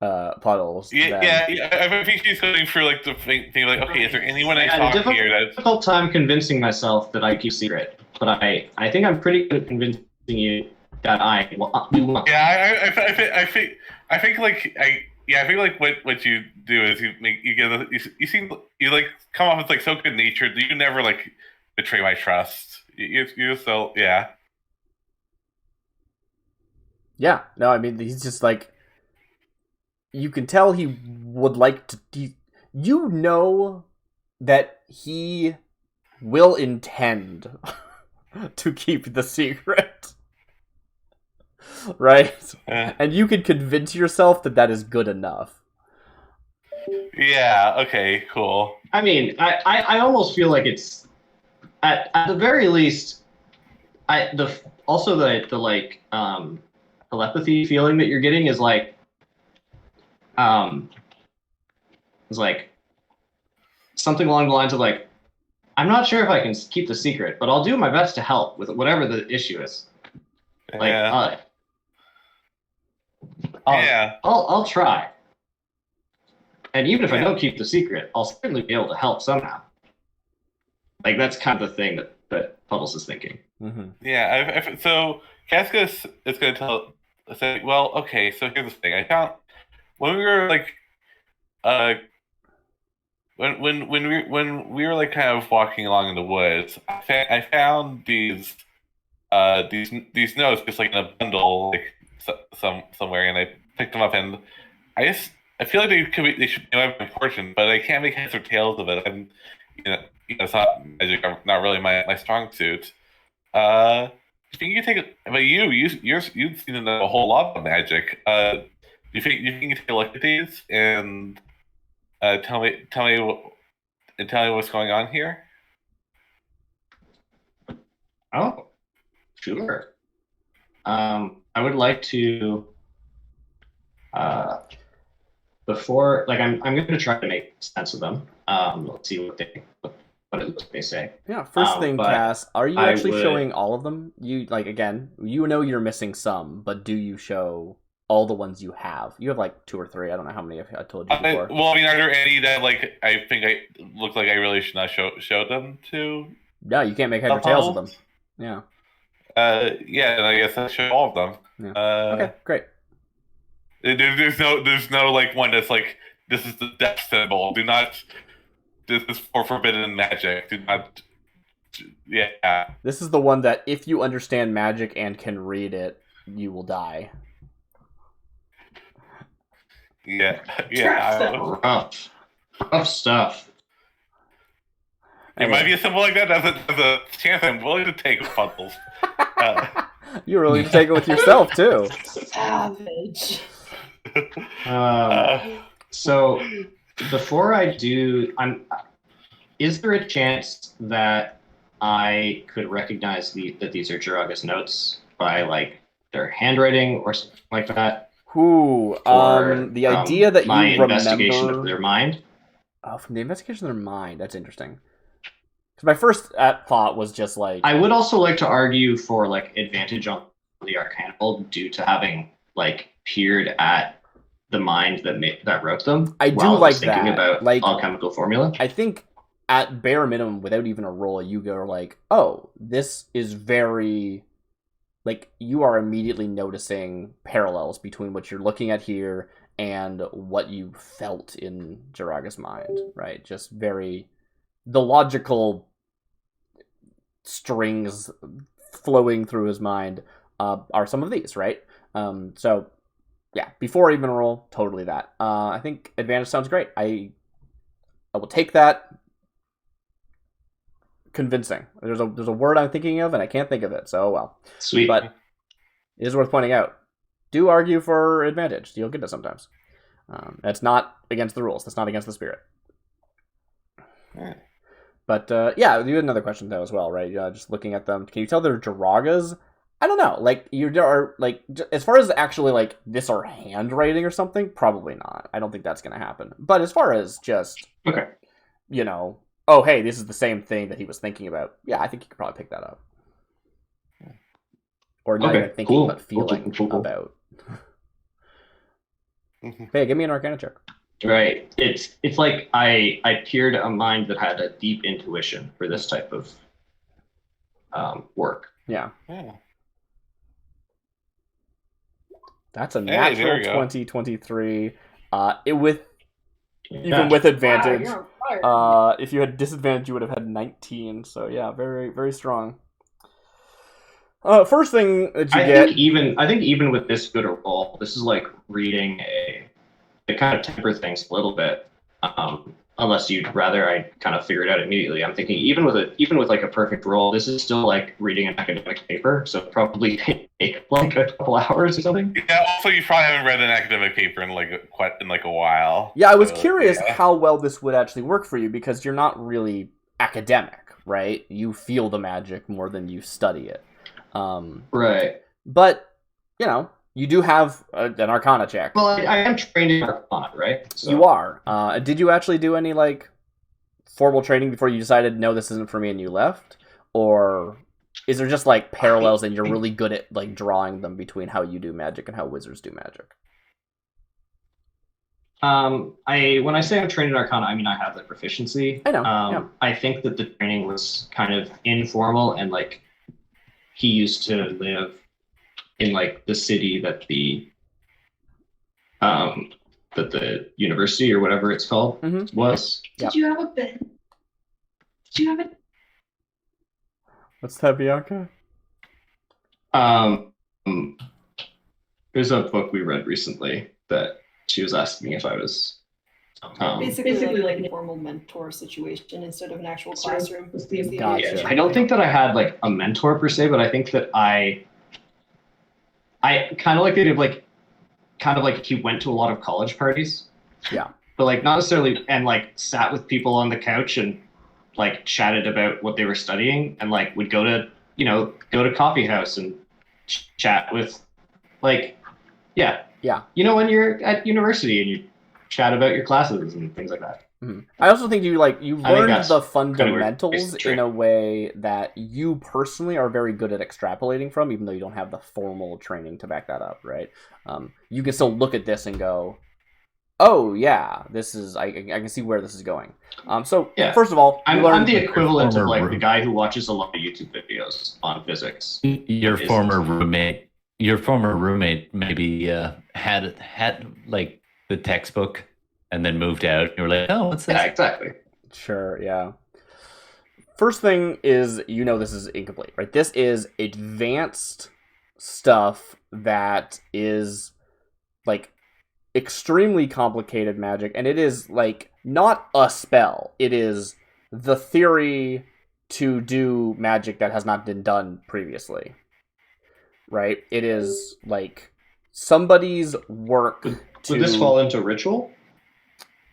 Puddles. Yeah. I think she's going through like the thing like, okay, is there anyone I talk here that's difficult time convincing myself that I keep secret, but I think I'm pretty good at convincing you that I want. Yeah, I think like what you do is you like come off as like so good natured that you never like betray my trust. You still yeah. Yeah, no, I mean he's just like, you can tell he would like to. You know that he will intend to keep the secret. Right? And you can convince yourself that that is good enough. Yeah, okay, cool. I mean, I almost feel like it's at the very least the telepathy feeling that you're getting is like something along the lines of like, I'm not sure if I can keep the secret, but I'll do my best to help with whatever the issue is. Like, Yeah. I'll try. And even if I don't keep the secret, I'll certainly be able to help somehow. Like, that's kind of the thing that Puddles is thinking. Mm-hmm. Yeah, so Casca is going to say, well, okay, so here's the thing. I found when we were like, when we were like kind of walking along in the woods, I found these notes just like in a bundle, like somewhere, and I picked them up, and I feel like they should be important, but I can't make heads or tails of it. And it's not magic, not really my strong suit. I think you take, but you've seen a whole lot of magic. Do you think you can take a look at these and tell me what's going on here? Oh, sure. I would like to before, like, I'm going to try to make sense of them. Let's see what they say. Yeah, first thing, Cass, are you actually showing all of them? You, like, again, you know you're missing some, but do you show all the ones you have? You have like 2 or 3. I don't know how many I told you before. Well, I mean, are there any that like I think I look like I really should not show them to? No, you can't make head or tails of them. Yeah. Yeah, and I guess I show all of them. Yeah. Okay, great. There's no like one that's like, this is the death symbol. Do not. This is for forbidden magic. Do not. Yeah. This is the one that if you understand magic and can read it, you will die. Yeah. Rough stuff. It might be a symbol like that. There's a chance I'm willing to take Puddles. You're willing to take it with yourself too. Savage. So before I do, is there a chance that I could recognize that these are Jiraga's notes by like their handwriting or something like that? The idea that my you investigation remember of their mind. Oh, from the investigation of their mind. That's interesting. Because my first thought was just like, I would also like to argue for like advantage on the Arcanical due to having like peered at the mind that wrote them. I do like thinking that. about Like, alchemical formula. I think at bare minimum, without even a roll, you go like, oh, this is very, like, you are immediately noticing parallels between what you're looking at here and what you felt in Jiraga's mind, right? Just very, the logical strings flowing through his mind are some of these, right? So, yeah, before even a roll, totally that. I think advantage sounds great. I will take that. Convincing. There's a word I'm thinking of, and I can't think of it, so well. Sweet. But it is worth pointing out. Do argue for advantage. You'll get it sometimes. That's not against the rules. That's not against the spirit. Yeah. But, yeah, you had another question, though, as well, right? Just looking at them. Can you tell they're Jiragas? I don't know. Like, you are, like, as far as actually, like, this are handwriting or something, probably not. I don't think that's going to happen. But as far as just, Okay. you know, oh, hey, this is the same thing that he was thinking about. Yeah, I think you could probably pick that up. Or not even thinking, cool. but feeling Cool. about. Hey, give me an Arcana check. Right. It's like I peered a mind that had a deep intuition for this type of work. Yeah. Yeah. That's a Hey, natural there you go. 2023. Even Yeah. with advantage. Wow, you're on fire. If you had disadvantage, you would have had 19. So yeah, very, very strong. First thing that you get. I think even with this good a roll, this is like reading it kind of temper things a little bit. Unless you'd rather I kind of figure it out immediately. I'm thinking even with like a perfect roll, this is still like reading an academic paper, so probably take like a couple hours or something. Yeah. Also, you probably haven't read an academic paper in like a while. Yeah, I was So, curious yeah. how well this would actually work for you because you're not really academic, right? You feel the magic more than you study it. Right. But, you know, you do have an Arcana check. Well, I am trained in Arcana, right? So. You are. Did you actually do any, like, formal training before you decided, no, this isn't for me, and you left? Or is there just, like, parallels and you're really good at, like, drawing them between how you do magic and how wizards do magic? When I say I'm trained in Arcana, I mean I have the proficiency. I know. Yeah. I think that the training was kind of informal and like he used to live in like the city that the university or whatever it's called was. Yep. Did you have a bit? Did you have it? What's that, Bianca? There's a book we read recently that she was asking me if I was Basically like an informal mentor situation instead of an actual classroom. Gotcha. I don't think that I had like a mentor per se, but I think that I kind of like the idea of kind of like he went to a lot of college parties. Yeah. But like not necessarily and like sat with people on the couch and like chatted about what they were studying and like would go to coffee house and chat with like yeah. When you're at university and you chat about your classes and things like that. Mm-hmm. I also think you learned the fundamentals kind of in a way that you personally are very good at extrapolating from, even though you don't have the formal training to back that up, right? You can still look at this and go, "Oh yeah, this is I can see where this is going." First of all, I'm the equivalent of like the guy who watches a lot of YouTube videos on physics. Your former roommate maybe had like the textbook and then moved out. You were like, oh, what's that? Yeah, exactly. Sure, yeah. First thing is, this is incomplete, right? This is advanced stuff that is like extremely complicated magic, and it is like not a spell. It is the theory to do magic that has not been done previously. Right? It is like somebody's work. Would this fall into ritual?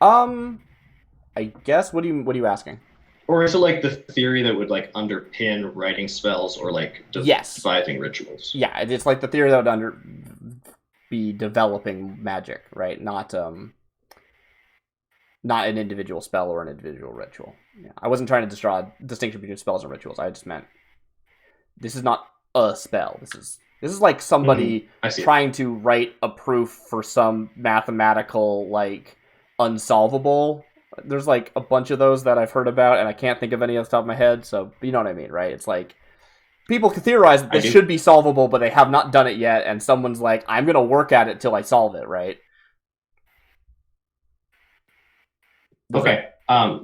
I guess. What are you asking? Or is it like the theory that would like underpin writing spells or like devising rituals? Yeah, it's like the theory that would be developing magic, right? Not an individual spell or an individual ritual. Yeah, I wasn't trying to draw a distinction between spells and rituals. I just meant this is not a spell. This is like somebody trying to write a proof for some mathematical like unsolvable There's like a bunch of those that I've heard about, and I can't think of any off the top of my head. So you know what I mean, right? It's like people can theorize that this should be solvable, but they have not done it yet, and someone's like, "I'm gonna work at it till I solve it," right? Okay.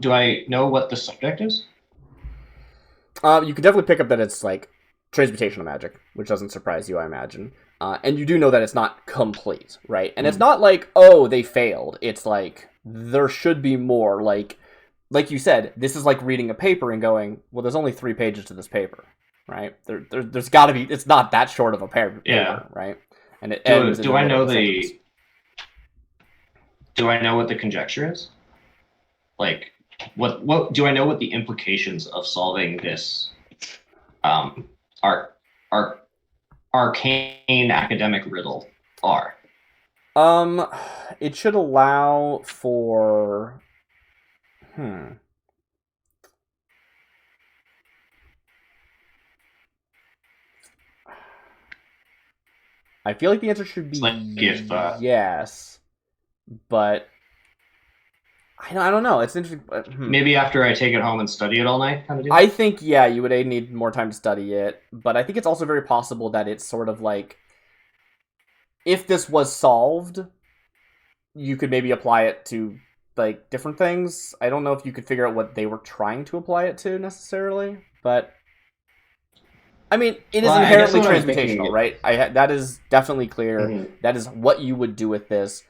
Do I know what the subject is? You can definitely pick up that it's like transmutational magic, which doesn't surprise you, I imagine. And you do know that it's not complete, right? And it's not like, oh, they failed. It's like there should be more. Like you said, this is like reading a paper and going, well, there's only 3 pages to this paper, right? There's got to be. It's not that short of a paper, right? And it ends. Do I know the? Do I know what the conjecture is? Like, what do I know what the implications of solving this arcane academic riddle are? It should allow for I feel like the answer should be yes, but I don't know. It's interesting. Maybe after I take it home and study it all night, kind of deal? I think, yeah, you would need more time to study it, but I think it's also very possible that it's sort of like, if this was solved, you could maybe apply it to, like, different things. I don't know if you could figure out what they were trying to apply it to, necessarily, but I mean, it is inherently transmutational, right? That is definitely clear. Mm-hmm. That is what you would do with this.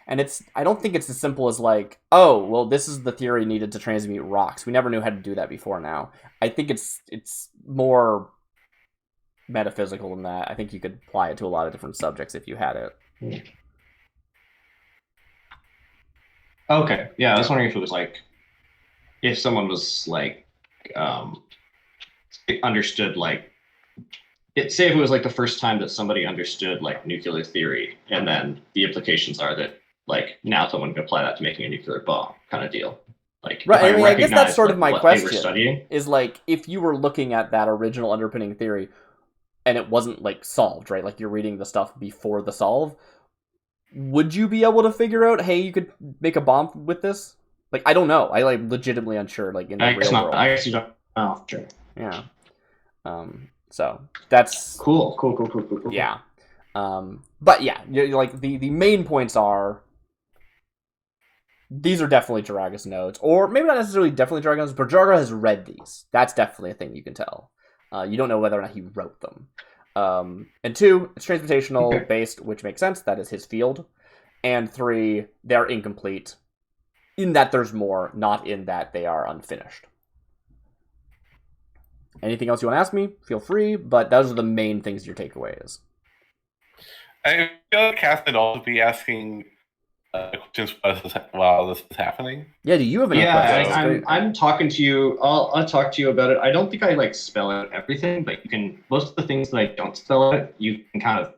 And I don't think it's as simple as like, oh, well, this is the theory needed to transmute rocks. We never knew how to do that before now. I think it's more metaphysical than that. I think you could apply it to a lot of different subjects if you had it. Okay. Yeah, I was wondering if it was like, if someone was like, understood like, say if it was like the first time that somebody understood like nuclear theory, and then the implications are that like now someone can apply that to making a nuclear bomb kind of deal. Like, right. I mean, I guess that's sort of my question. Is like, if you were looking at that original underpinning theory, and it wasn't like solved, right? Like you're reading the stuff before the solve, would you be able to figure out, hey, you could make a bomb with this? Like, I don't know. I like legitimately unsure. Like in the real world, I actually don't. Oh, sure. Yeah. So that's cool. Yeah. But yeah, like the main points are, these are definitely Jaraga's notes, or maybe not necessarily definitely Jaraga's notes, but Jaraga has read these. That's definitely a thing you can tell. You don't know whether or not he wrote them. And 2, it's transmutational based, which makes sense. That is his field. And 3, they're incomplete, in that there's more, not in that they are unfinished. Anything else you want to ask me, feel free, but those are the main things your takeaway is. I feel like Cass would also be asking questions while this is happening. Yeah, do you have any questions? I'm talking to you. I'll talk to you about it. I don't think I like spell out everything, but you can. Most of the things that I don't spell out, you can kind of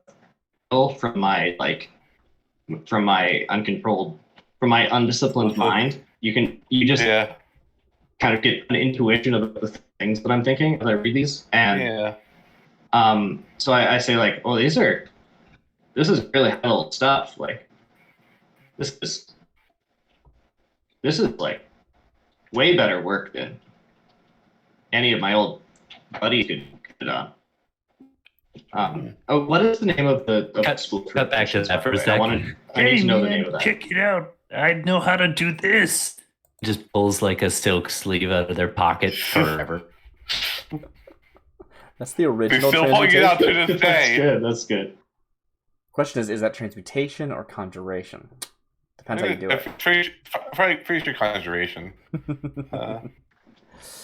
feel from my uncontrolled, from my undisciplined mind. You just kind of get an intuition of the things that I'm thinking as I read these, and so I say like, well, this is really high level stuff. Like, this is like way better work than any of my old buddies could have done. What is the name of the school? Cut back to that for a second. I need to know the name of that. Check it out. I know how to do this. Just pulls like a silk sleeve out of their pocket forever. That's the original. They're still pulling it out to this day. That's good. Question is that transmutation or conjuration? Depends how you do it. Pretty sure conjuration.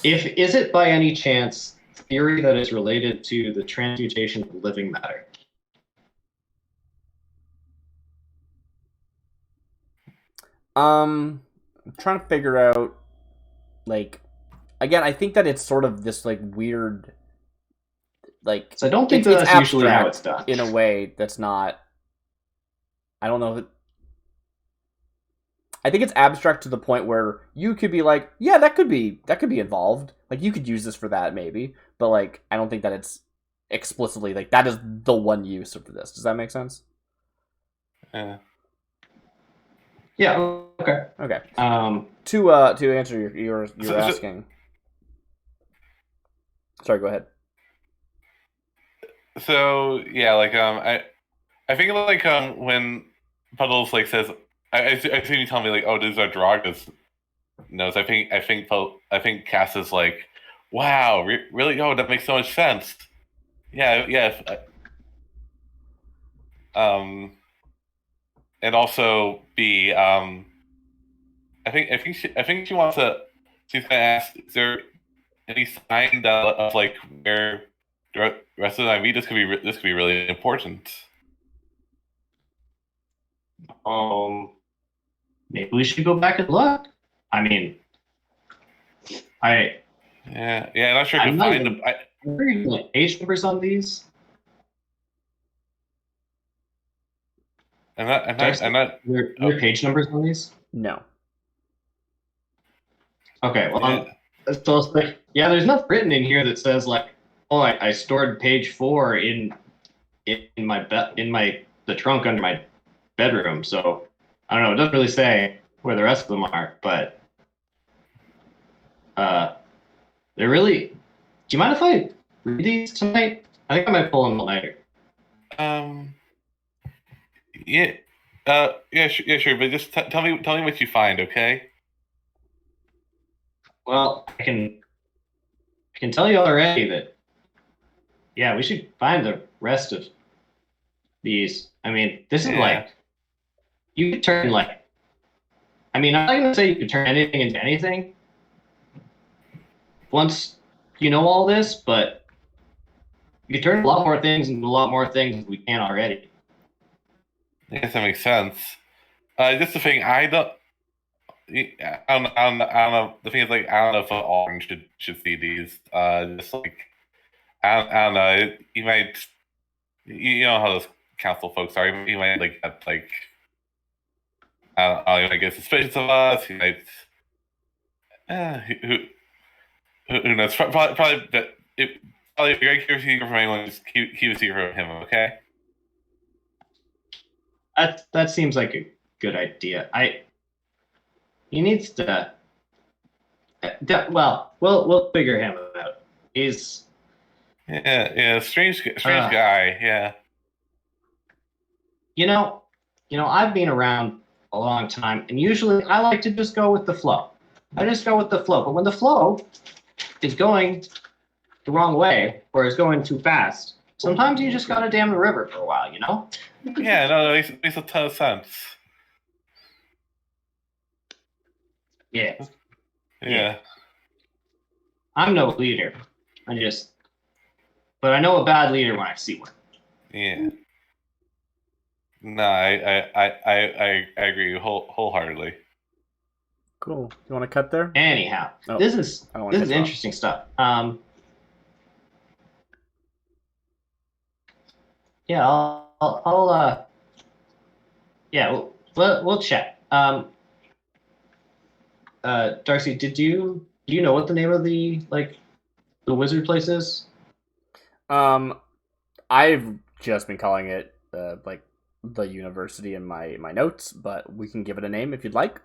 Is it by any chance theory that is related to the transmutation of living matter? I'm trying to figure out, like, again, I think that it's sort of this like weird, like. So I don't think that's usually how it's done. In a way that's not. I don't know if I think it's abstract to the point where you could be like, yeah, that could be involved. Like, you could use this for that maybe, but like, I don't think that it's explicitly like that is the one use of this. Does that make sense? So Yeah. Okay. Okay. Um. To answer your asking. Sorry, go ahead. So yeah, like I think like when Puddles like says, I assume you tell me like, oh, these are Draga's notes. I think Cass is like, wow, really? Oh, that makes so much sense. Yeah, yes. And also B, I think she wants to. She's gonna ask, is there any sign that of like where the rest of the IV this could be really important. Maybe we should go back and look. I mean, Yeah, I'm not sure I I'm can not find even- them. are there even like page numbers on these? I'm not. Are there page numbers on these? No. Okay, well, so it's like, yeah, there's nothing written in here that says like, oh, I stored page 4 in the trunk under my bedroom. So I don't know. It doesn't really say where the rest of them are, but they're really. Do you mind if I read these tonight? I think I might pull them all later. Yeah. Yeah, sure. But just tell me what you find, okay? Well, I can tell you already that, yeah, we should find the rest of these. I mean, this is like, you could turn like, I mean, I'm not gonna say you could turn anything into anything once you know all this, but you could turn a lot more things into a lot more things than we can already. I guess that makes sense. Just the thing, I don't know. The thing is, like, I don't know if Alden should see these. Just like, I don't know. You might, you know how those council folks are. You might like get like, I don't know. You might get suspicious of us. You might, who knows? Probably if you're gonna keep a secret from anyone, just keep a secret from him. Okay. That seems like a good idea. He needs to. Well, we'll figure him out. He's strange guy. Yeah. You know, I've been around a long time, and usually I like to just go with the flow. I just go with the flow. But when the flow is going the wrong way or is going too fast, sometimes you just gotta dam the river for a while, you know? Yeah, no, it makes a ton of sense. Yeah. Yeah. I'm no leader. But I know a bad leader when I see one. Yeah. No, I agree wholeheartedly. Cool. You want to cut there? Anyhow, Oh, this is I don't wanna cut you off. interesting stuff. Yeah, I'll yeah, we'll chat. Darcy, do you know what the name of the wizard place is? I've just been calling it like the university in my notes, but we can give it a name if you'd like.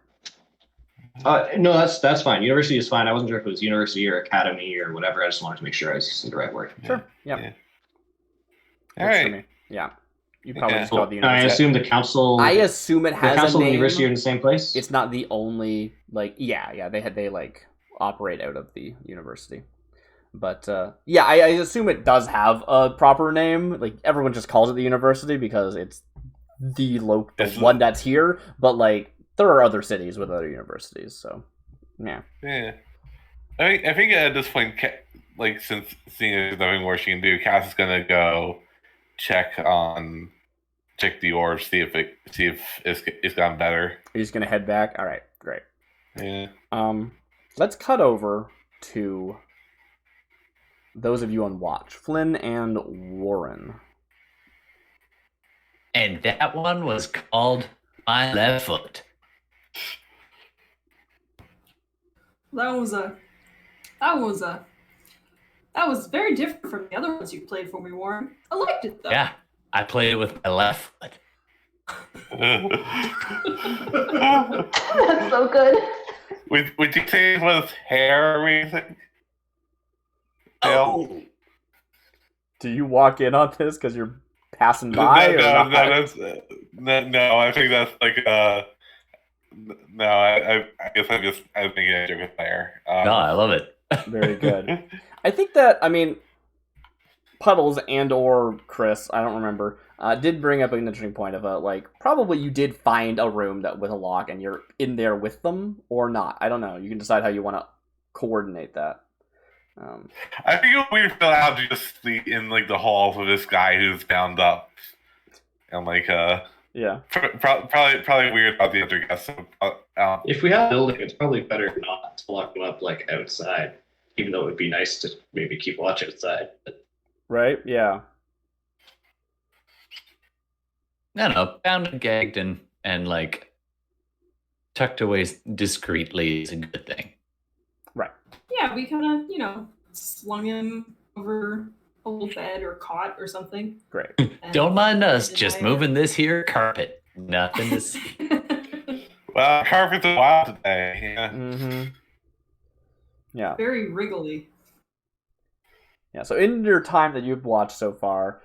No, that's fine. University is fine. I wasn't sure if it was university or academy or whatever. I just wanted to make sure I was using the right word. Sure. Yeah. All Works for right. me. Yeah. You probably Yeah. just call it the I university. assume the council. I assume it the has council a and name. the university are in the same place. It's not the only yeah they like operate out of the university. But yeah, I assume it does have a proper name. Like everyone just calls it the university because it's the one that's here. But like there are other cities with other universities, so yeah. Yeah. I think at this point, like since seeing there's nothing more she can do, Cass is gonna go check the orb, see if it's gotten better. You're just gonna head back. All right, great. Yeah. Let's cut over to those of you on watch, Flynn and Warren. And that one was called My Left Foot. That was very different from the other ones you played for me, Warren. I liked it though. Yeah, I played it with my left foot. That's so good. Would you say it was hair or anything? Oh, Do you walk in on this because you're passing No, by or no, not? that's no. I think that's like no. I guess I'm making a joke with hair. no, I love it. Very good. I think that, I mean, Puddles and or Chris, I don't remember, did bring up an interesting point of like, probably you did find a room that with a lock and you're in there with them or not. I don't know. You can decide how you want to coordinate that. I think it would be weird for Al to just sleep in like the halls of this guy who's bound up, and like Yeah. probably weird about the other guests. So, If we have a building, it's probably better not to lock them up like outside, even though it would be nice to maybe keep watch outside. But Right? Yeah. No, bound and gagged and like tucked away discreetly is a good thing. Right. Yeah, we kind of, slung him over a little bed or cot or something. Great. And Don't mind us, did just I- moving this here carpet. Nothing to see. well, carpet's a wild today. Yeah. Mm-hmm. Yeah. Very wriggly. Yeah, so in your time that you've watched so far,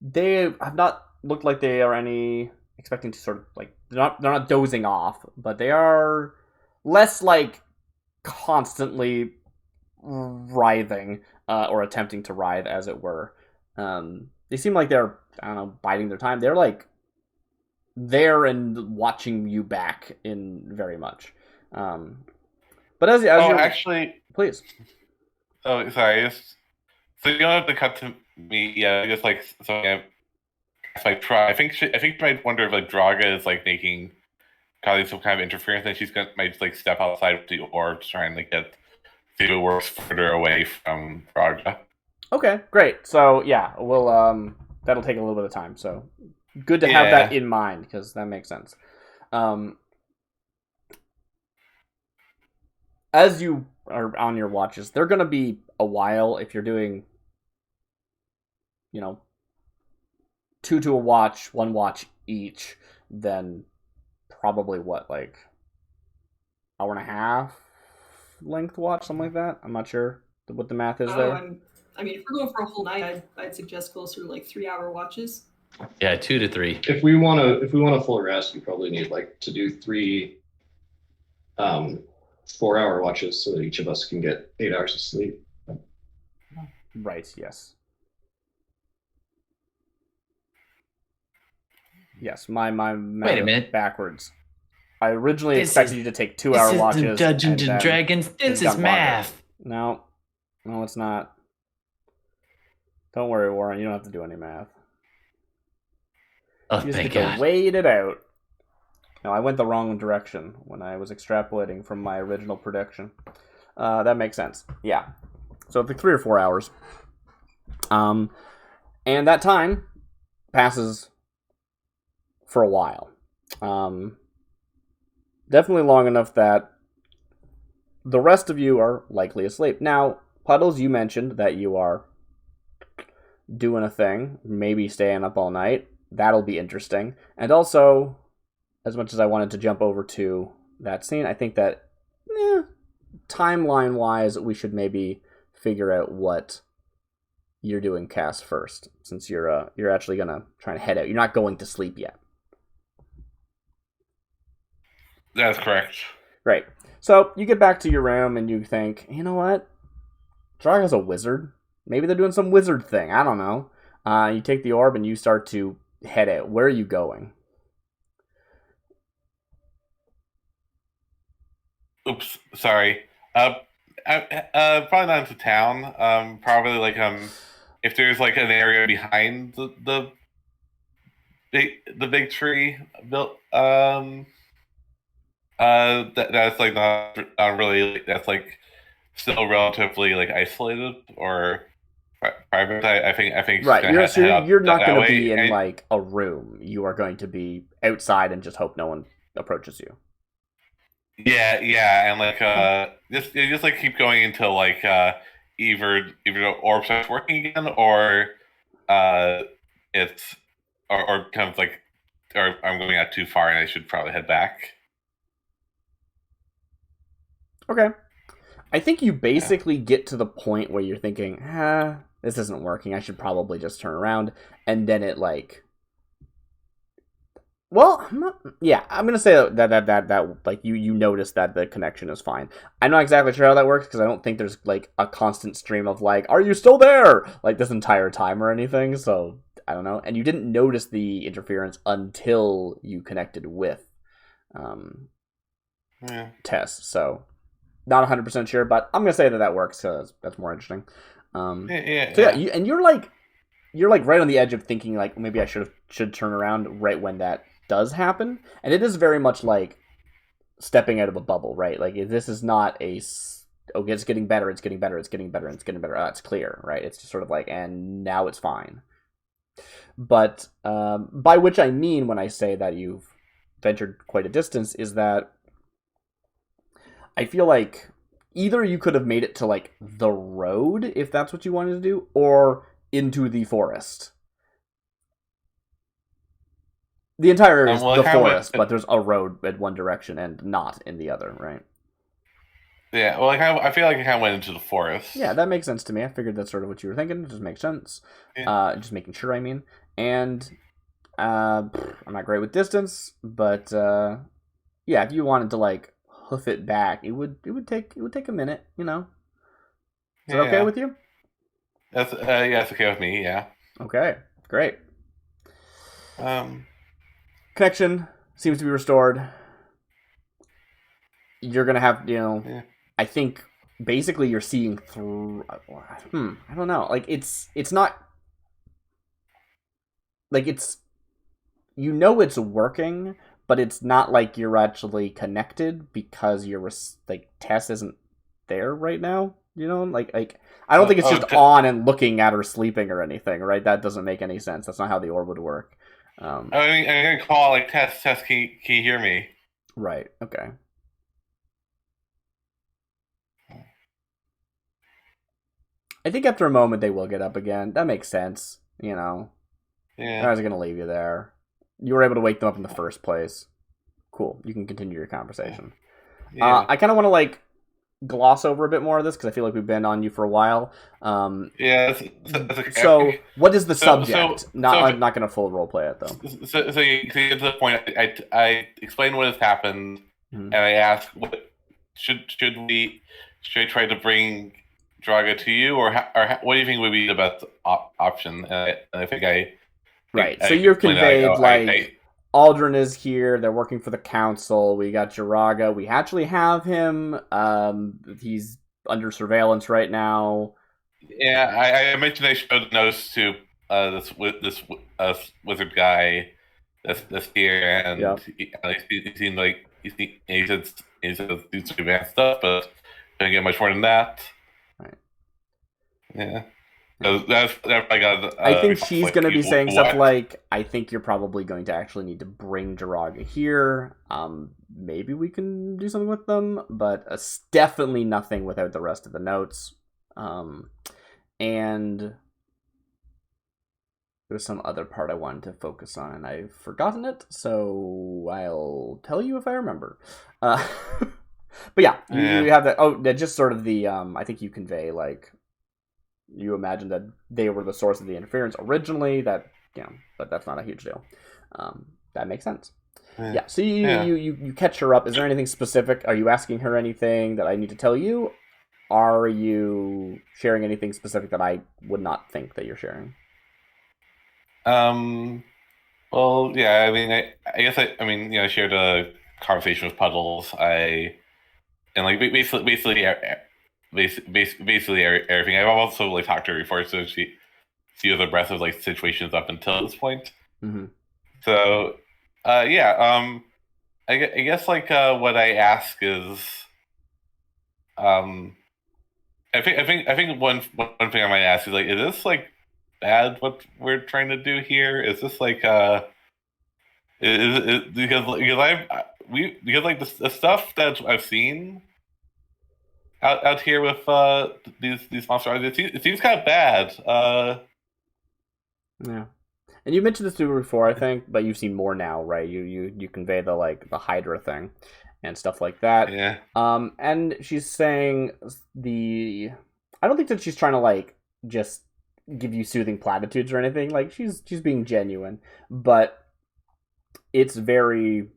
they have not looked like they are any expecting to sort of like they're not dozing off, but they are less like constantly writhing or attempting to writhe, as it were. They seem like they're, I don't know, biding their time. They're like there and watching you back in very much. But as Oh, you're, actually, please. oh, sorry. So you don't have to cut to me. Yeah, just like so. Yeah, like try. I think she might wonder if like Draga is like making causing some kind of interference, and might just like step outside with the orb, trying to see if it works further away from Draga. Okay, great. So yeah, we'll that'll take a little bit of time. So good to have that in mind because that makes sense. As you are on your watches, they're gonna be a while if you're doing, 2 to a watch, 1 watch each. Then probably what, like hour and a half length watch, something like that. I'm not sure what the math is there. I mean, if we're going for a whole night, I'd suggest closer to like 3-hour watches. Yeah, 2 to 3. if we want a full rest, we probably need like to do 3 4-hour watches so that each of us can get 8 hours of sleep. Right, yes. Yes, my math Wait a minute. backwards. I originally This expected is- you to take 2-hour This watches. isn't Dungeons and and then Dragons. it's This is gotten longer. math. No, it's not. Don't worry, Warren. You don't have to do any math. Oh, You just thank get to God. wait it out. No, I went the wrong direction when I was extrapolating from my original prediction. That makes sense. Yeah. So it's like 3 or 4 hours. And that time passes for a while. Definitely long enough that the rest of you are likely asleep. Now, Puddles, you mentioned that you are doing a thing, maybe staying up all night. That'll be interesting. And also, as much as I wanted to jump over to that scene, I think that timeline-wise, we should maybe figure out what you're doing, Cass, first, since you're actually gonna try and head out. You're not going to sleep yet. That's correct. Right. So you get back to your room and you think, you know what? Draga's a wizard. Maybe they're doing some wizard thing. I don't know. You take the orb and you start to head out. Where are you going? Oops, sorry. Probably not into town. Probably like if there's like an area behind the big tree built that's like not really that's like still relatively like isolated or private. I think Right. You're not that going to way. be in And- like a room. You are going to be outside and just hope no one approaches you. Yeah, and like just like keep going until like either the orb starts working again or it's or kind of like or I'm going out too far, and I should probably head back. Okay. I think you basically get to the point where you're thinking, this isn't working. I should probably just turn around. And then it like, well, I'm going to say that like you notice that the connection is fine. I'm not exactly sure how that works because I don't think there's like a constant stream of like, are you still there? Like this entire time or anything. So I don't know. And you didn't notice the interference until you connected with Tess. So not 100% sure, but I'm gonna say that works because that's more interesting. You're like right on the edge of thinking like maybe I should turn around right when that does happen, and it is very much like stepping out of a bubble, right? Like this is not it's getting better, it's getting better, it's getting better, it's getting better. It's clear, right? It's just sort of like, and now it's fine. But by which I mean when I say that you've ventured quite a distance is that I feel like either you could have made it to like the road if that's what you wanted to do, or into the forest. The entire area is the forest, but there's a road in one direction and not in the other, right? Yeah, well, I feel like I kind of went into the forest. Yeah, that makes sense to me. I figured that's sort of what you were thinking. It just makes sense. Yeah. Just making sure, I mean. And I'm not great with distance, but yeah, if you wanted to like hoof it back, it would take a minute, you know. Is that okay with you? That's it's okay with me. Yeah. Okay, great. Connection seems to be restored. You're gonna have, you know, I think basically you're seeing through. I don't know. Like it's not like it's, you know, it's working. But it's not like you're actually connected because you're like Tess isn't there right now. You know, like I don't think it's just on and looking at her sleeping or anything, right? That doesn't make any sense. That's not how the orb would work. I'm gonna call like Tess. Tess, can you hear me? Right. Okay. I think after a moment they will get up again. That makes sense. You know. Yeah. I was gonna leave you there. You were able to wake them up in the first place. Cool. You can continue your conversation. Yeah. I kind of want to like gloss over a bit more of this because I feel like we've been on you for a while. That's okay. So, what is the subject? I'm not going to full role play it though. So you get to the point. I explain what has happened, and I ask, what should I try to bring Draga to you, or what do you think would be the best option? And I think right. So you're conveyed Aldrin is here. They're working for the council. We got Jiraga. We actually have him. He's under surveillance right now. Yeah, I mentioned I showed notes to this wizard guy that's here, and he seemed like he said do some advanced stuff, but didn't get much more than that. Right. Yeah. I think she's going to be saying stuff like, I think you're probably going to actually need to bring Jiraga here. Maybe we can do something with them, but definitely nothing without the rest of the notes. And there's some other part I wanted to focus on, and I've forgotten it, so I'll tell you if I remember. But yeah, you have that. Oh, just sort of the, I think you convey, like, you imagine that they were the source of the interference originally, but that's not a huge deal. That makes sense. Yeah, so you catch her up. Is there anything specific? Are you asking her anything that I need to tell you? Are you sharing anything specific that I would not think that you're sharing? Well, yeah, I mean, I guess I shared a conversation with Puddles. Basically everything. I've also like talked to her before, so she has a breadth of like situations up until this point. Mm-hmm. So, I guess like what I ask is, I think one thing I might ask is like, is this like bad what we're trying to do here? Is this like because like the stuff that I've seen out here with these monsters, it seems kind of bad. Yeah, And you mentioned this to me before, I think, but you've seen more now, right? You convey the Hydra thing and stuff like that. Yeah. And she's saying I don't think that she's trying to like just give you soothing platitudes or anything. Like she's being genuine, but it's very.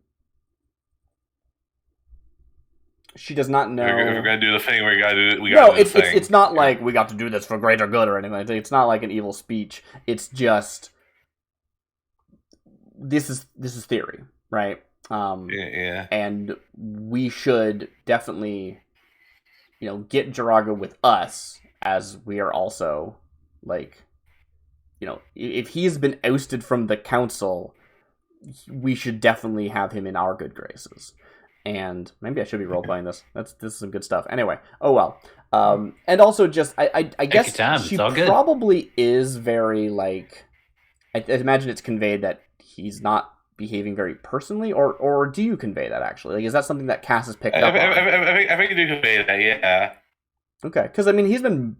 She does not know. If we're gonna do the thing, we gotta do. It's not like we got to do this for greater good or anything. It's not like an evil speech. It's just this is theory, right? Yeah. And we should definitely, get Jiraga with us, as we are also like, if he's been ousted from the council, we should definitely have him in our good graces. And maybe I should be role playing this. This is some good stuff. Anyway, oh well. And also just I guess she probably is very like. I imagine it's conveyed that he's not behaving very personally, or do you convey that actually? Like, is that something that Cass has picked up on? I think you do convey that. Yeah. Okay, because I mean he's been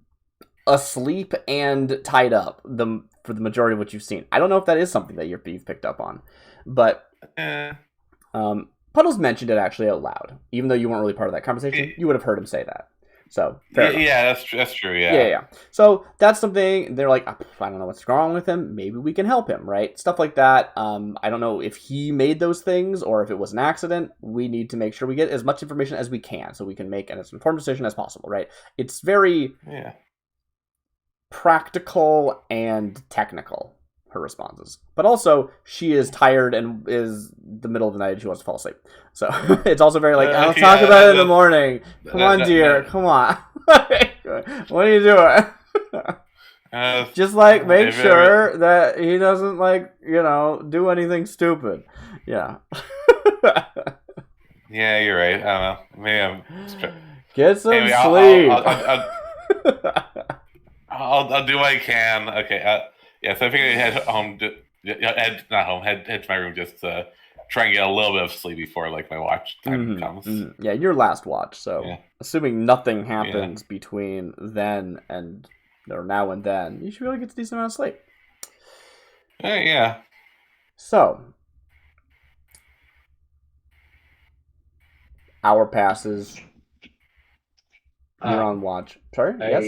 asleep and tied up for the majority of what you've seen. I don't know if that is something that you've picked up on, but Puddles mentioned it actually out loud, even though you weren't really part of that conversation. You would have heard him say that. So yeah, that's true. Yeah. So that's something they're like, I don't know what's wrong with him. Maybe we can help him, right? Stuff like that. I don't know if he made those things or if it was an accident. We need to make sure we get as much information as we can so we can make an as informed decision as possible, right? It's very practical and technical, her responses. But also, she is tired and is the middle of the night and she wants to fall asleep. So it's also very like, I'll talk about it in the morning. Come on, dear. Come on. What are you doing? Just like make sure that he doesn't do anything stupid. Yeah. Yeah, you're right. I don't know. Maybe I'm... Get some sleep. I'll do what I can. Okay. Yeah, so I think I head home. Head to my room just to try and get a little bit of sleep before my watch time comes. Mm-hmm. Yeah, your last watch. So assuming nothing happens between then and or now and then, you should be able to get a decent amount of sleep. Yeah. So hour passes. You're on watch. Sorry. Yes.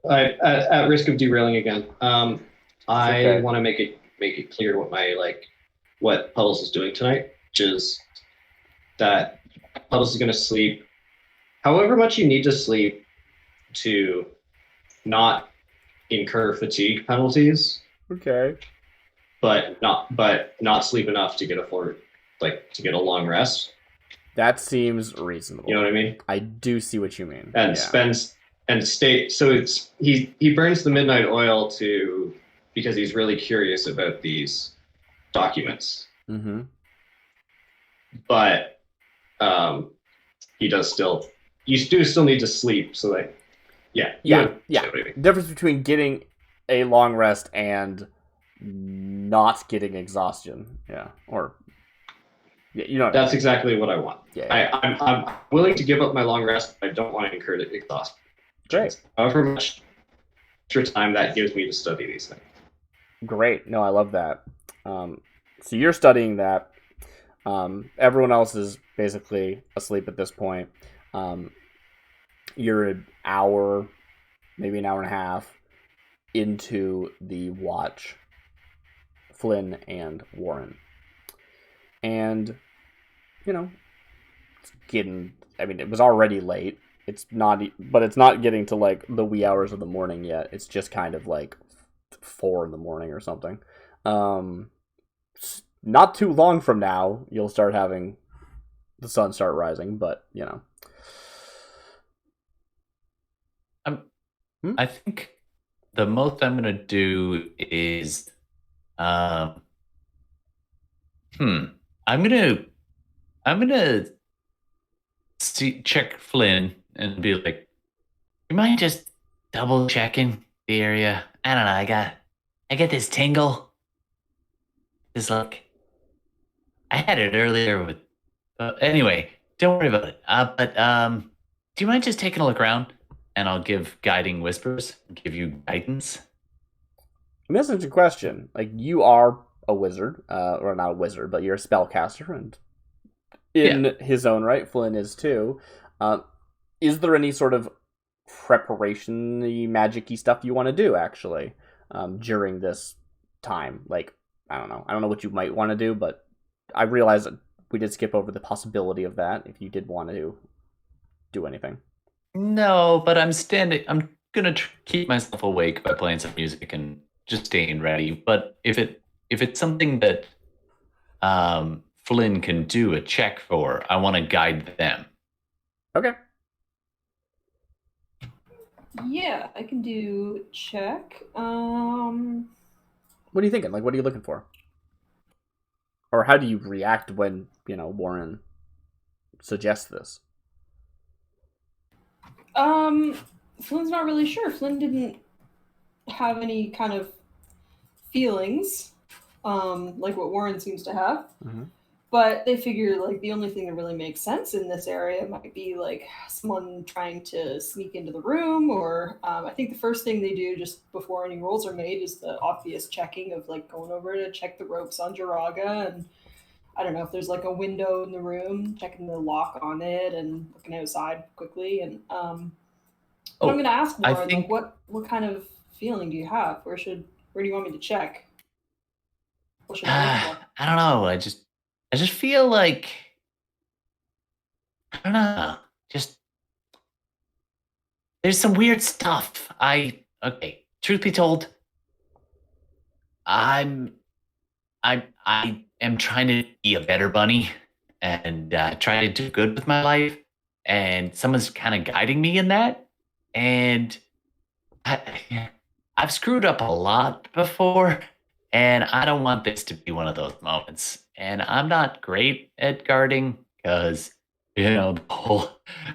At risk of derailing again, I want to make it clear what Puddles is doing tonight, which is that Puddles is going to sleep however much you need to sleep to not incur fatigue penalties. Okay. But not sleep enough to get a long rest. That seems reasonable. You know what I mean? I do see what you mean. And he burns the midnight oil because he's really curious about these documents. Mm-hmm. But you do still need to sleep. So yeah. Difference between getting a long rest and not getting exhaustion. Yeah, or that's exactly what I want. Yeah. I'm willing to give up my long rest. But I don't want to incur the exhaustion. Great. However much extra time that gives me to study these things. Great. No, I love that. So you're studying that. Everyone else is basically asleep at this point. You're an hour, maybe an hour and a half into the watch, Flynn and Warren. And, it's getting, it was already late. It's not getting to the wee hours of the morning yet. It's just kind of 4 a.m. or something. Not too long from now, you'll start having the sun start rising, but I think the most I'm gonna do is, I'm gonna check Flynn and be like, you mind just double checking the area? I don't know. I get this tingle. It's I had it earlier with. Anyway, don't worry about it. But do you mind just taking a look around? And I'll give guiding whispers. Give you guidance. That's a good question. Like, you are a wizard, or not a wizard, but you're a spellcaster, and in his own right, Flynn is too. Is there any sort of preparation-y, magic-y stuff you want to do, actually, during this time? Like, I don't know what you might want to do, but I realize that we did skip over the possibility of that, if you did want to do anything. No, but I'm gonna keep myself awake by playing some music and just staying ready. But if it's something that Flynn can do a check for, I want to guide them. Okay. Yeah, I can do check. What are you thinking? Like, what are you looking for? Or how do you react when, Warren suggests this? Flynn's not really sure. Flynn didn't have any kind of feelings, like what Warren seems to have. Mm-hmm. But they figure, like, the only thing that really makes sense in this area might be, like, someone trying to sneak into the room, or I think the first thing they do just before any rolls are made is the obvious checking of, like, going over to check the ropes on Jiraga, and I don't know if there's, like, a window in the room, checking the lock on it, and looking outside quickly, and I'm going to ask Warren, like, what kind of feeling do you have? Where do you want me to check? What should I look for? I don't know. I just feel like, I don't know, just there's some weird stuff. Okay, truth be told, I am trying to be a better bunny and try to do good with my life, and someone's kind of guiding me in that, and I've screwed up a lot before, and I don't want this to be one of those moments. And I'm not great at guarding because, the whole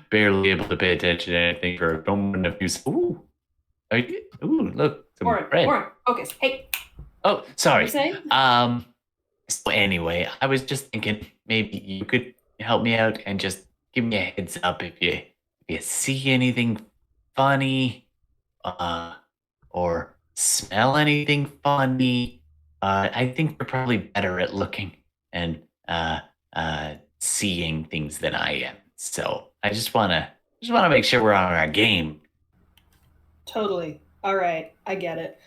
barely able to pay attention to anything for a moment of use. Ooh, look, some bread. Warren, focus. Hey. Oh, sorry. What are you saying? So anyway, I was just thinking maybe you could help me out and just give me a heads up if you see anything funny, or smell anything funny. I think you're probably better at looking and seeing things than I am. So I just wanna make sure we're on our game. Totally. All right, I get it.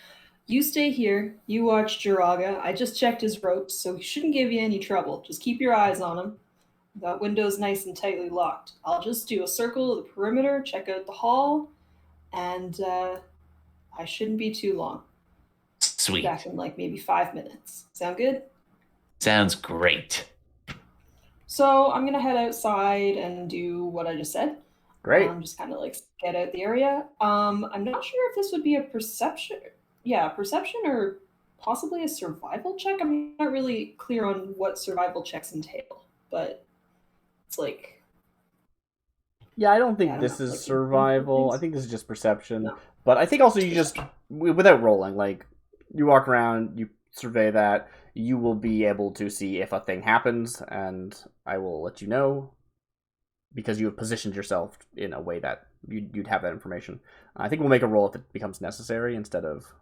You stay here. You watch Jiraga. I just checked his ropes, so he shouldn't give you any trouble. Just keep your eyes on him. That window's nice and tightly locked. I'll just do a circle of the perimeter, check out the hall, and I shouldn't be too long. Sweet. Back in like maybe 5 minutes. Sound good? Sounds great. So I'm gonna head outside and do what I just said. Great. Just kind of like get out the area. I'm not sure if this would be a perception. Yeah, perception or possibly a survival check. I'm not really clear on what survival checks entail, but it's like. Yeah, I don't think this is survival. I think this is just perception. No. But I think also you just, without rolling, like, you walk around, you survey that, you will be able to see if a thing happens, and I will let you know, because you have positioned yourself in a way that you'd have that information. I think we'll make a roll if it becomes necessary, instead of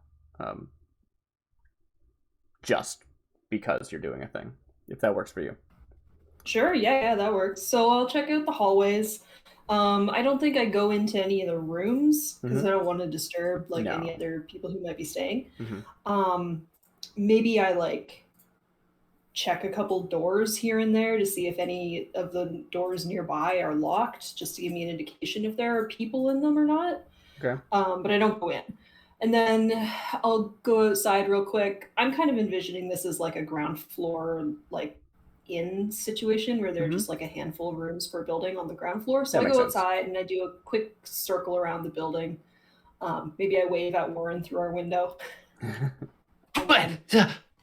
just because you're doing a thing, if that works for you. Sure, yeah, that works. So I'll check out the hallways. I don't think I go into any of the rooms because I don't want to disturb any other people who might be staying. Maybe I check a couple doors here and there to see if any of the doors nearby are locked, just to give me an indication if there are people in them or not. Okay. But I don't go in. And then I'll go outside real quick. I'm kind of envisioning this as like a ground floor, inn situation where there are just like a handful of rooms per building on the ground floor. So I go outside and I do a quick circle around the building. Maybe I wave at Warren through our window.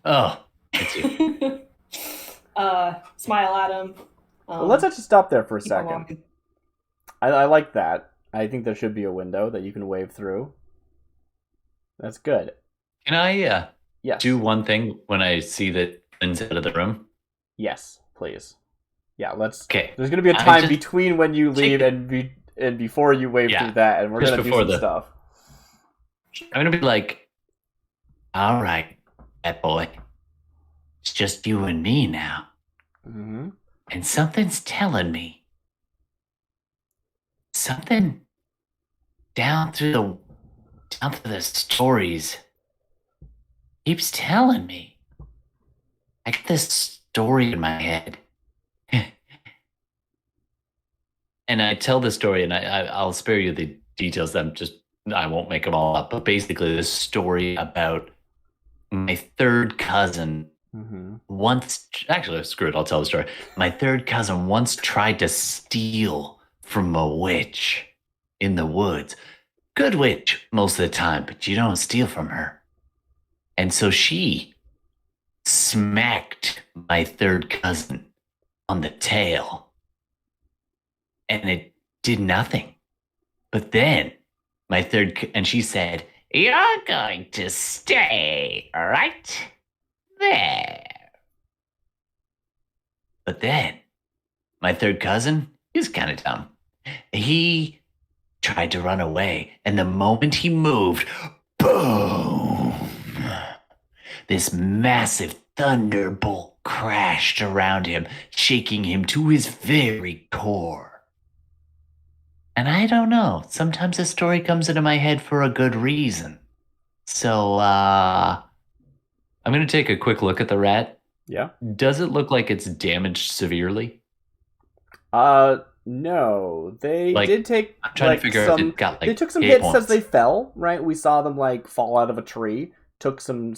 Oh, it's you. Smile at him. Well, let's actually stop there for a second. I like that. I think there should be a window that you can wave through. That's good. Can I do one thing when I see that Flynn's out of the room? Yes, please. Yeah, let's. Okay. There's going to be a time between when you leave and before you wave through that, and we're going to do some stuff. I'm going to be like, All right, that boy. It's just you and me now. Mm-hmm. And something's telling me. Something down through the stories keeps telling me. I get this story in my head. And I tell the story, and I'll spare you the details. I won't make them all up. But basically, this story about my third cousin once. Actually, screw it. I'll tell the story. My third cousin once tried to steal from a witch in the woods. Good witch most of the time, but you don't steal from her. And so she smacked my third cousin on the tail. And it did nothing. But then and she said, "You're going to stay right there." But then my third cousin, he's kind of dumb. He tried to run away. And the moment he moved, boom, this massive thunderbolt crashed around him, shaking him to his very core. And I don't know. Sometimes a story comes into my head for a good reason. So, I'm going to take a quick look at the rat. Yeah. Does it look like it's damaged severely? No. They Like, did take I'm trying to figure out if it got, they took some hit hits points. as they fell, right? We saw them like fall out of a tree. Took some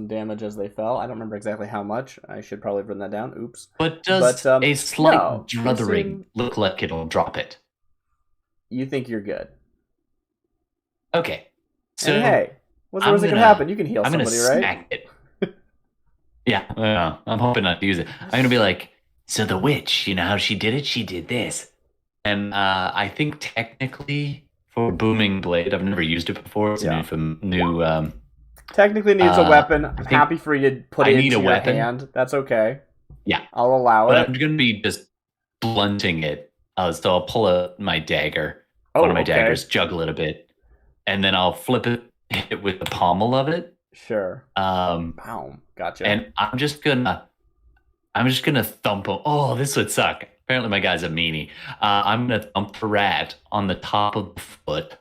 damage as they fell. I don't remember exactly how much. I should probably have written that down. Oops. But does a slight no, druthering look like it'll drop it? You think you're good. Okay. So and hey, what's the worst that can happen? You can heal somebody, right? Smack it. Yeah, I'm hoping not to use it. I'm going to be like, so the witch, you know how she did it? She did this. And I think technically for Booming Blade, I've never used it before. It's a new technically needs a weapon. I'm happy for you to put it into your hand. That's okay. Yeah. I'll allow it. But I'm going to be just blunting it. So I'll pull out my dagger, one of my daggers, juggle it a bit, and then I'll flip it, hit it with the pommel of it. Sure. Boom. Gotcha. And I'm just gonna thump him. Oh, this would suck. Apparently my guy's a meanie. I'm gonna thump the rat on the top of the foot,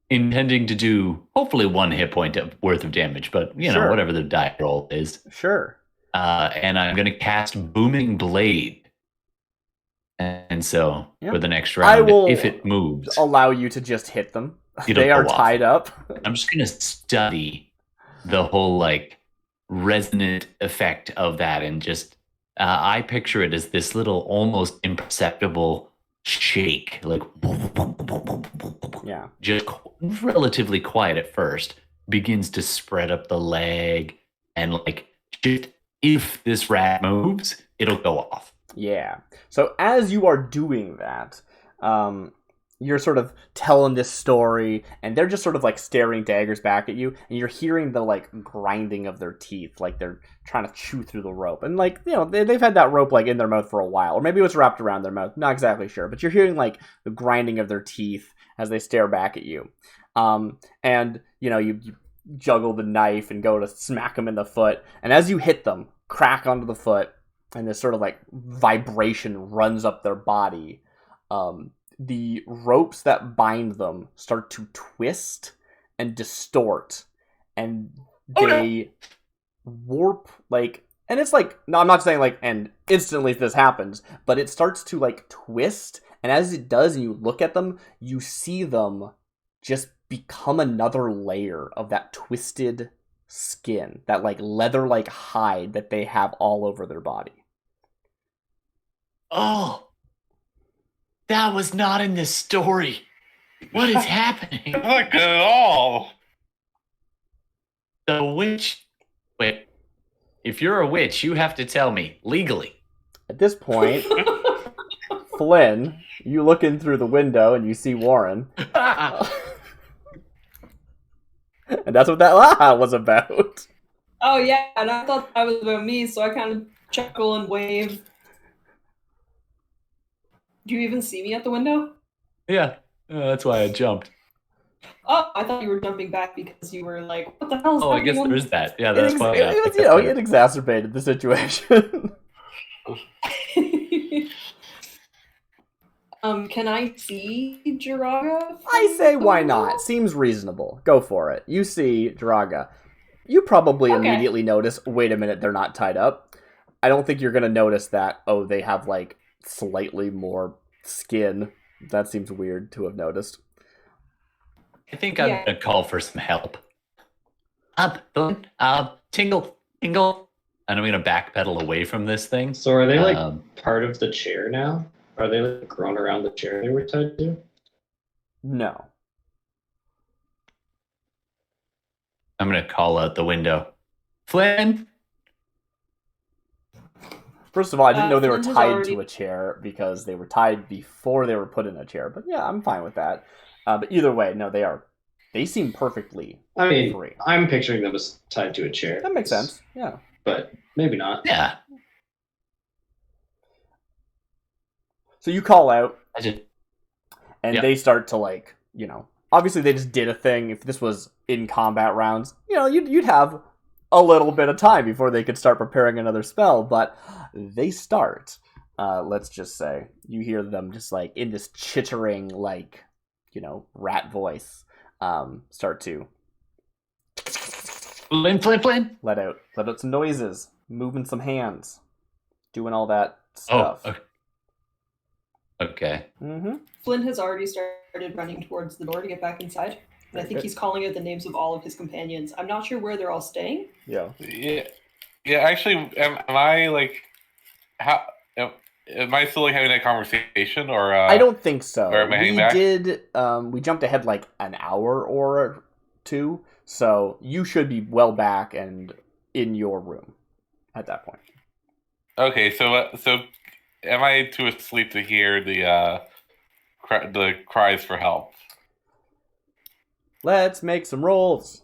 intending to do hopefully 1 hit point worth of damage, but you know, whatever the die roll is. Sure. And I'm gonna cast Booming Blade. And so for the next round, I will if it moves, allow you to just hit them. They are tied up. I'm just gonna study the whole like resonant effect of that, and just I picture it as this little almost imperceptible shake, like just relatively quiet at first, begins to spread up the leg, and like if this rat moves, it'll go off. Yeah. So as you are doing that, you're sort of telling this story, and they're just sort of like staring daggers back at you, and you're hearing the like grinding of their teeth, like they're trying to chew through the rope. And like, you know, they've had that rope like in their mouth for a while, or maybe it was wrapped around their mouth. Not exactly sure, but you're hearing like the grinding of their teeth as they stare back at you. And you know, you juggle the knife and go to smack them in the foot, and as you hit them, crack onto the foot, and this sort of like vibration runs up their body. The ropes that bind them start to twist and distort, and they warp like, and it's like, no, I'm not saying like, and instantly this happens, but it starts to like twist, and as it does, and you look at them, you see them just become another layer of that twisted skin, that like leather-like hide that they have all over their body. Oh, that was not in this story. What is happening? Not good at all. The witch. Wait. If you're a witch, you have to tell me legally. At this point, Flynn, you look in through the window and you see Warren. And that's what that was about. Oh yeah, and I thought that was about me, so I kind of chuckle and wave. Do you even see me at the window? Yeah, that's why I jumped. Oh, I thought you were jumping back because you were like, "What the hell is Oh, I happening guess on there this is that. Yeah, that's why. It was, you know, it exacerbated the situation. Can I see Jiraga? I from say, the why window? not? Seems reasonable. Go for it. You see Draga. You probably Okay. immediately notice, wait a minute, they're not tied up. I don't think you're going to notice that, oh, they have, like, slightly more skin. That seems weird to have noticed. I think I'm Yeah. gonna call for some help. Tingle, tingle, and I'm gonna backpedal away from this thing. So are they like Um, part of the chair now? Are they like grown around the chair they were tied to? No. I'm gonna call out the window. Flynn. First of all, I didn't know they were Flynn has tied already- to a chair because they were tied before they were put in a chair. But yeah, I'm fine with that. But either way, no, they are. They seem perfectly I mean, free. I'm picturing them as tied to a chair. That makes sense. Yeah. But maybe not. Yeah. So you call out, I just and Yep. they start to, like, you know, obviously they just did a thing. If this was in combat rounds, you know, you'd have a little bit of time before they could start preparing another spell, but they start. Let's just say you hear them just like in this chittering, like, you know, rat voice, start to Flynn. let out some noises, moving some hands, doing all that Oh, stuff. okay. Mm-hmm. Flynn has already started running towards the door to get back inside. And I think he's calling out the names of all of his companions. I'm not sure where they're all staying. Yeah. Yeah. Actually, am I like how? Am I still like having that conversation, or I don't think so. or am I hanging back? We jumped ahead like an hour or two, so you should be well back and in your room at that point. Okay, so am I too asleep to hear the cries for help? Let's make some rolls.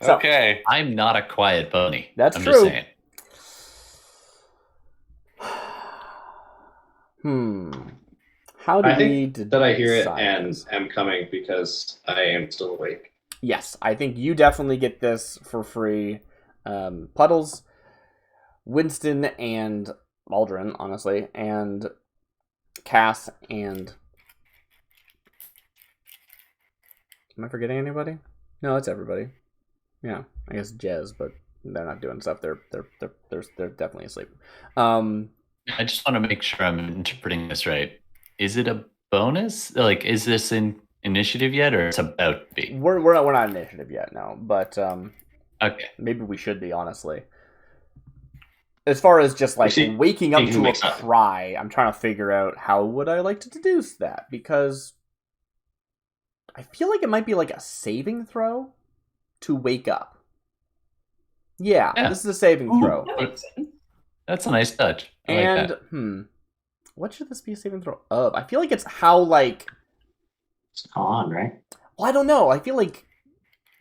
So, Okay. I'm not a quiet bunny. That's I'm true. Just saying. How do I we think that I hear it decide and this? am coming because I am still awake. Yes, I think you definitely get this for free. Puddles, Winston, and Aldrin, honestly, and Cass, and... Am I forgetting anybody? No, that's everybody. Yeah, I guess Jez, but they're not doing stuff. They're definitely asleep. I just want to make sure I'm interpreting this right. Is it a bonus? Like, is this in initiative yet, or it's about to be? We're not initiative yet, no. But Okay. maybe we should be, honestly. As far as just like See, waking up you can to a mix up. cry, I'm trying to figure out how would I like to deduce that, because I feel like it might be like a saving throw to wake up. Yeah. This is a saving throw. That makes sense. That's a nice touch. I like And that. what should this be a saving throw of? I feel like it's how, like, It's on, right? well, I don't know. I feel like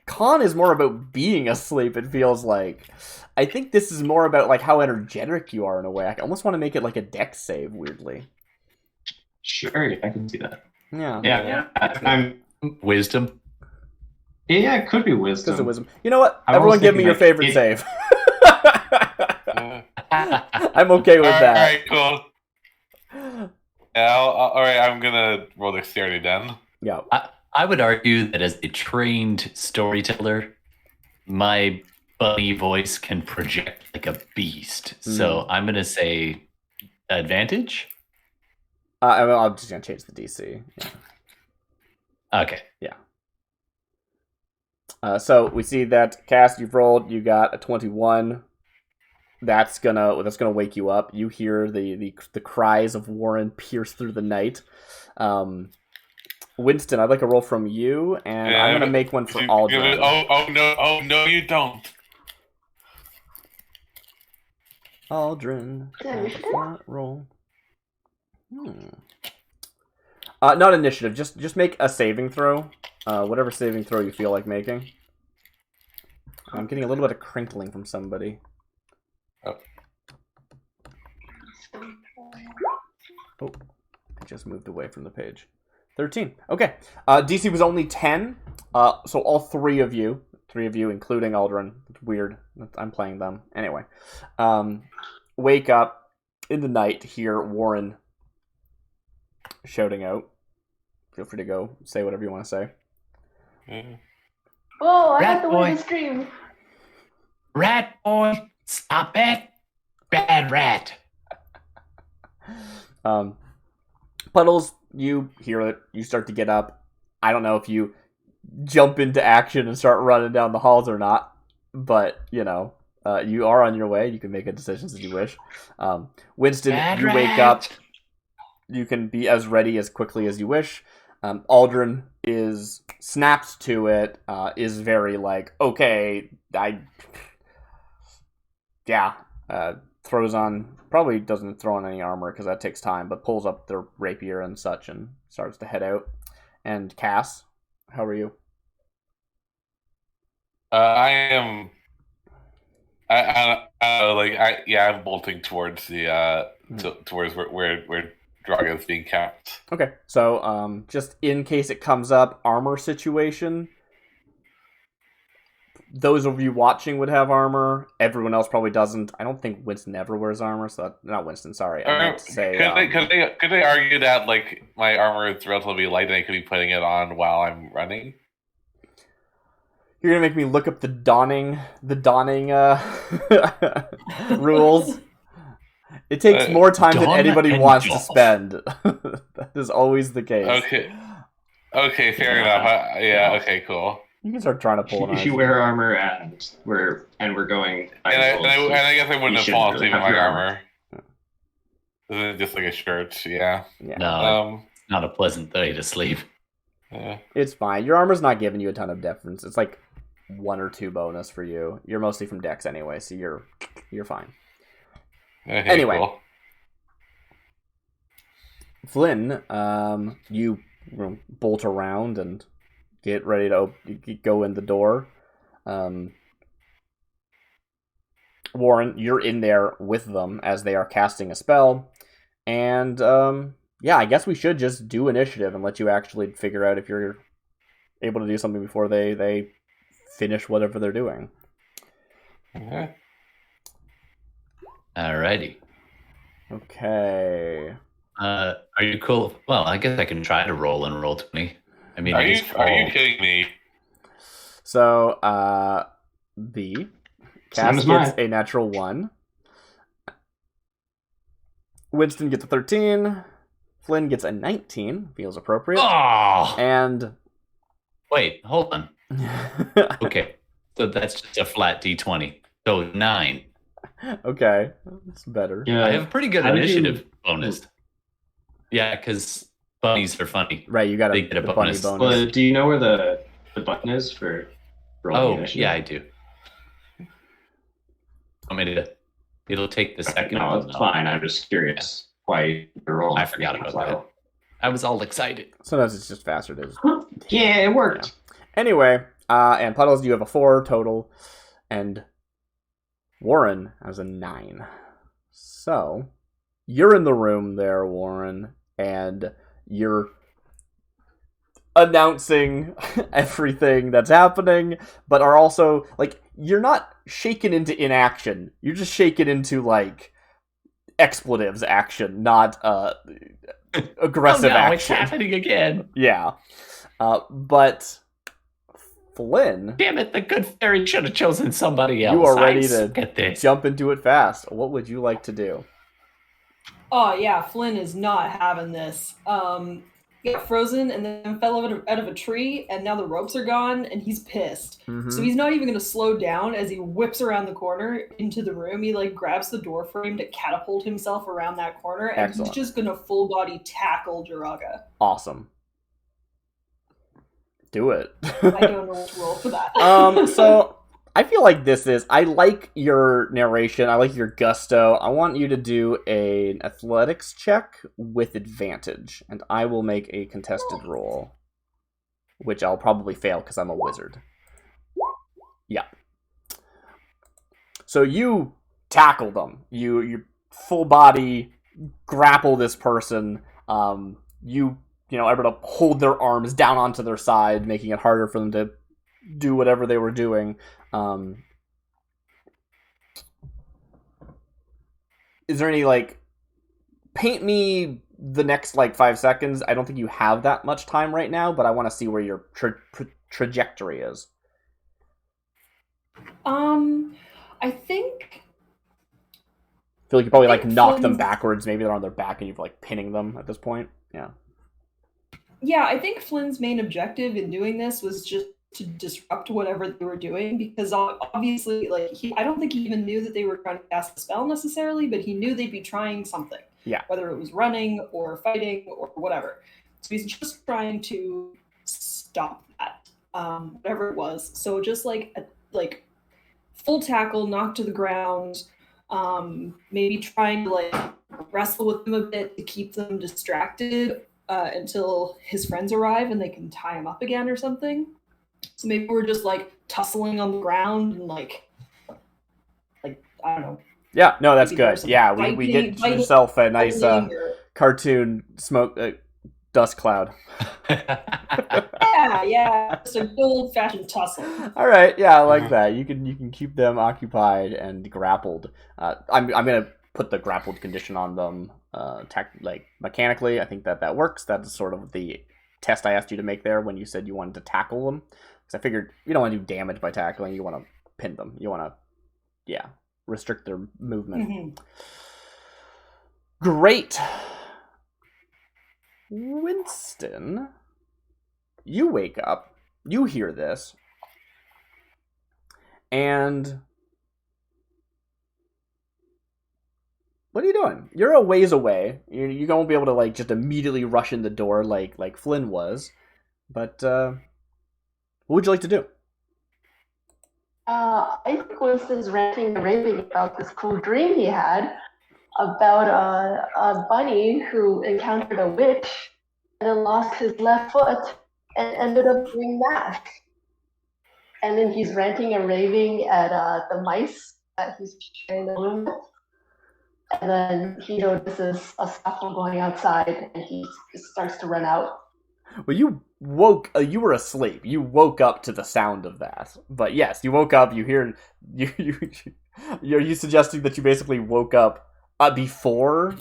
con is more about being asleep. It feels like. I think this is more about like how energetic you are in a way. I almost want to make it like a dex save. Weirdly. Sure, I can see that. Yeah. Yeah, I'm. Wisdom. Yeah, it could be wisdom. Because of wisdom. You know what? I'm Everyone, almost give me thinking, your like, favorite it- save. Uh, I'm okay with all that. right, cool. Yeah, all right. I'm gonna roll dexterity then. Yeah. I would argue that as a trained storyteller, my bunny voice can project like a beast. So I'm going to say advantage. I'm just gonna change the DC. Yeah. Okay. So we see that Cass, you've rolled. You got a 21. That's gonna wake you up. You hear the cries of Warren pierce through the night. Winston, I'd like a roll from you, and I'm gonna make one for Aldrin. Oh no, you don't. Aldrin, Initiative? flat roll. Not initiative. Just make a saving throw. Whatever saving throw you feel like making. I'm getting a little bit of crinkling from somebody. Oh, I just moved away from the page. 13. Okay. DC was only 10. So all three of you, including Aldrin, weird. I'm playing them. Anyway. Wake up in the night to hear Warren shouting out. Feel free to go say whatever you want to say. Oh, I Rat have to boy. win this dream. Rat boy, stop it. Bad rat. Puddles, you hear it. You start to get up. I don't know if you jump into action and start running down the halls or not, but, you are on your way. You can make a decision as you wish. Winston, Bad you wake rat. up. You can be as ready as quickly as you wish. Aldrin snaps to it, is very like, okay, throws on, probably doesn't throw on any armor because that takes time, but pulls up their rapier and such and starts to head out. And Cass, how are you? I'm bolting towards the towards where Draga is being kept. Okay, so just in case it comes up, armor situation. Those of you watching would have armor. Everyone else probably doesn't. I don't think Winston ever wears armor, so not Winston. Sorry, I meant to say. Could they argue that like my armor is relatively light and I could be putting it on while I'm running? You're gonna make me look up the donning rules. It takes more time than anybody wants to spend. That is always the case. Okay, fair enough. Okay, cool. You can start trying to pull it on. If you wear armor and we're going, And I guess I wouldn't have fallen asleep in my armor. armor. Isn't it just like a shirt? Yeah. No, it's not a pleasant day to sleep. It's fine. Your armor's not giving you a ton of difference. It's like 1 or 2 bonus for you. You're mostly from Dex anyway, so you're fine. Okay, Anyway. cool. Flynn, you bolt around and get ready to go in the door. Warren, you're in there with them as they are casting a spell. And, I guess we should just do initiative and let you actually figure out if you're able to do something before they finish whatever they're doing. Okay. Alrighty. Okay. Are you cool? Well, I guess I can try to roll and roll 20. I mean, Are you kidding me? So, the Same Cass as gets mine. a natural 1. Winston gets a 13. Flynn gets a 19. Feels appropriate. Oh! And Wait, hold on. Okay, so that's just a flat D20. So 9. Okay, that's better. Yeah, I have a pretty good how did you- initiative bonus. Yeah, because bunnies are funny. Right, you got They get a the bunny bonus. bonus. Well, do you know where the button is for rolling Oh, initiative? yeah, I do. Want me to? It'll take the second No, one. it's fine. I'm just curious why you're rolling. I forgot about that. I was all excited. Sometimes it's just faster to just... Yeah, it worked. Anyway, and Puddles, you have a 4 total, and Warren has a 9. So, you're in the room there, Warren, and you're announcing everything that's happening, but are also, like, you're not shaken into inaction. You're just shaken into, like, expletives action, not aggressive oh no, action. it's happening again. Yeah. But Flynn, Damn it, the good fairy should have chosen somebody else. you are ready I to suck at this. jump into it fast. What would you like to do? Oh yeah, Flynn is not having this. He got frozen and then fell out of a tree, and now the ropes are gone, and he's pissed. Mhm. So he's not even going to slow down as he whips around the corner into the room. He like grabs the door frame to catapult himself around that corner, and Excellent. he's just going to full body tackle Jiraga. Awesome. Do it. I don't know what to roll for that. So I feel like I like your narration. I like your gusto. I want you to do an athletics check with advantage, and I will make a contested roll, which I'll probably fail because I'm a wizard. Yeah. So you tackle them. You full body grapple this person. You able to hold their arms down onto their side, making it harder for them to do whatever they were doing. Is there any, like, paint me the next, like, 5 seconds? I don't think you have that much time right now, but I want to see where your trajectory is. I think... I feel like you probably, like, knock them Flynn's... backwards. Maybe they're on their back and you're, like, pinning them at this point. Yeah. Yeah, I think Flynn's main objective in doing this was just to disrupt whatever they were doing, because obviously, like, I don't think he even knew that they were trying to cast a spell necessarily, but he knew they'd be trying something. Yeah. Whether it was running or fighting or whatever. So he's just trying to stop that, whatever it was. So just like full tackle, knock to the ground, maybe trying to like wrestle with them a bit to keep them distracted until his friends arrive and they can tie him up again or something. So maybe we're just like tussling on the ground and like I don't know. Yeah, no, that's good. Yeah, we get yourself a nice cartoon smoke dust cloud. yeah, just a good old-fashioned tussle. All right, yeah, I like that. You can keep them occupied and grappled. I'm gonna put the grappled condition on them, mechanically. I think that works. That's sort of the test I asked you to make there when you said you wanted to tackle them, because I figured you don't want to do damage by tackling. You want to pin them. You want to, restrict their movement. Mm-hmm. Great. Winston, you wake up, you hear this, and what are you doing? You're a ways away. You won't be able to like just immediately rush in the door like Flynn was, but what would you like to do? I think Winston's ranting and raving about this cool dream he had about a bunny who encountered a witch and then lost his left foot and ended up doing that. And then he's ranting and raving at the mice that he's sharing the room with. And then he notices a scuffle going outside and he starts to run out. Well, you were asleep. You woke up to the sound of that. But yes, you woke up, you hear, are you suggesting that you basically woke up before,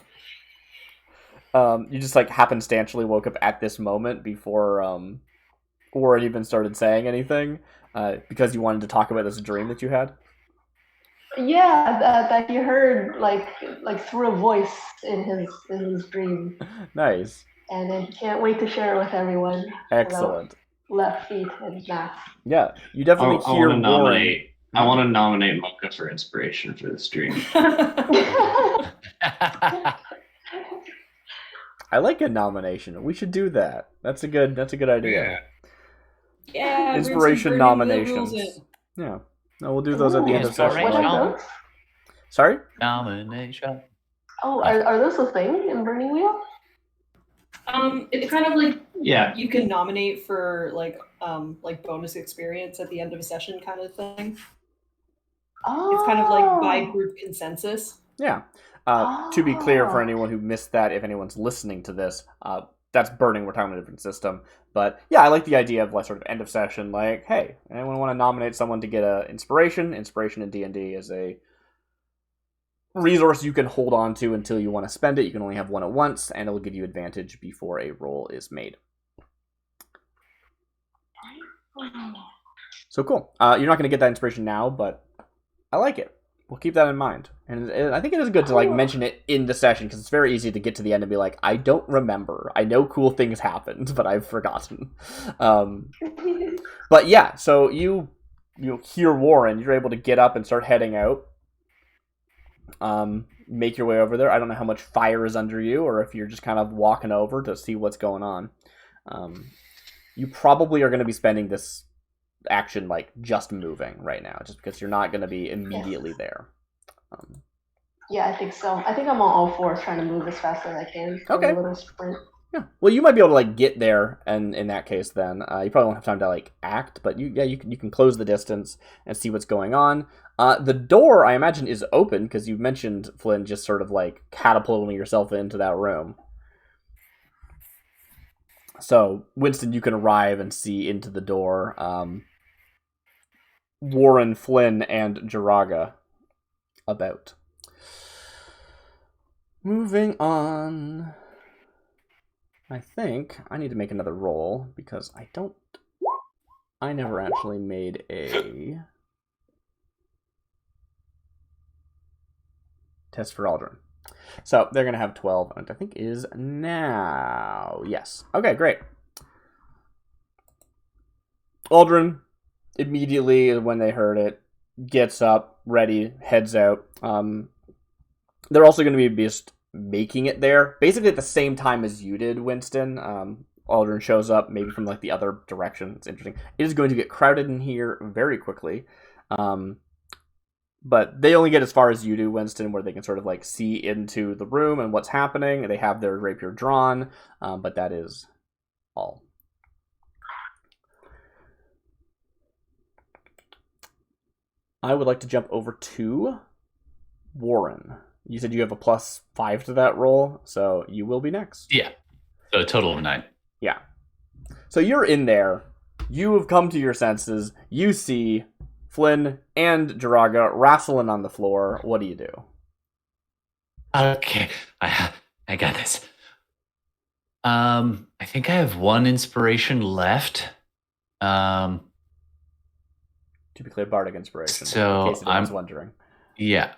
you just like happenstantially woke up at this moment before, Warren even started saying anything, because you wanted to talk about this dream that you had? Yeah, that he heard like through a voice in his dream. Nice. And then he can't wait to share it with everyone. Excellent. Left feet and math. Yeah, you definitely hear Warren. I want to nominate Mocha for inspiration for this dream. I like a nomination. We should do that. That's a good idea. Yeah. Inspiration nominations. Yeah. No, we'll do those at the end of session. What are those? Sorry? Nomination. Oh, are those a thing in Burning Wheel? It's kind of like Yeah. you can nominate for like bonus experience at the end of a session kind of thing. Oh. It's kind of like by group consensus. Yeah. To be clear for anyone who missed that, if anyone's listening to this, that's Burning. We're talking about a different system. But yeah, I like the idea of like sort of end of session, like, hey, anyone want to nominate someone to get a inspiration? Inspiration in D&D is a resource you can hold on to until you want to spend it. You can only have one at once, and it'll give you advantage before a roll is made. So cool. You're not going to get that inspiration now, but I like it. We'll keep that in mind. And I think it is good to like mention it in the session, because it's very easy to get to the end and be like, I don't remember. I know cool things happened, but I've forgotten. But yeah, so you hear Warren. You're able to get up and start heading out. Make your way over there. I don't know how much fire is under you, or if you're just kind of walking over to see what's going on. You probably are going to be spending this action like just moving right now, just because you're not going to be immediately there. Yeah, I think so. I think I'm on all fours trying to move as fast as I can. Okay. A little sprint. Yeah. Well, you might be able to like get there, and in that case, then you probably won't have time to like act. But you can close the distance and see what's going on. The door, I imagine, is open because you mentioned, Flynn, just sort of like catapulting yourself into that room. So, Winston, you can arrive and see into the door Warren, Flynn, and Jiraga about. Moving on. I think I need to make another roll because I never actually made a test for Aldrin. So they're going to have 12, and I think is now. Yes. Okay, great. Aldrin, immediately when they heard it, gets up, ready, heads out. They're also going to be just making it there, basically at the same time as you did, Winston. Aldrin shows up, maybe from like the other direction. It's interesting. It is going to get crowded in here very quickly. But they only get as far as you do, Winston, where they can sort of like see into the room and what's happening. They have their rapier drawn, but that is all. I would like to jump over to Warren. You said you have a +5 to that roll, so you will be next. Yeah. So a total of 9. Yeah. So you're in there. You have come to your senses. You see Flynn and Jiraga wrestling on the floor. What do you do? Okay. I got this. I think I have 1 inspiration left. To be clear, Bardic Inspiration. So in case anyone's wondering. Yeah.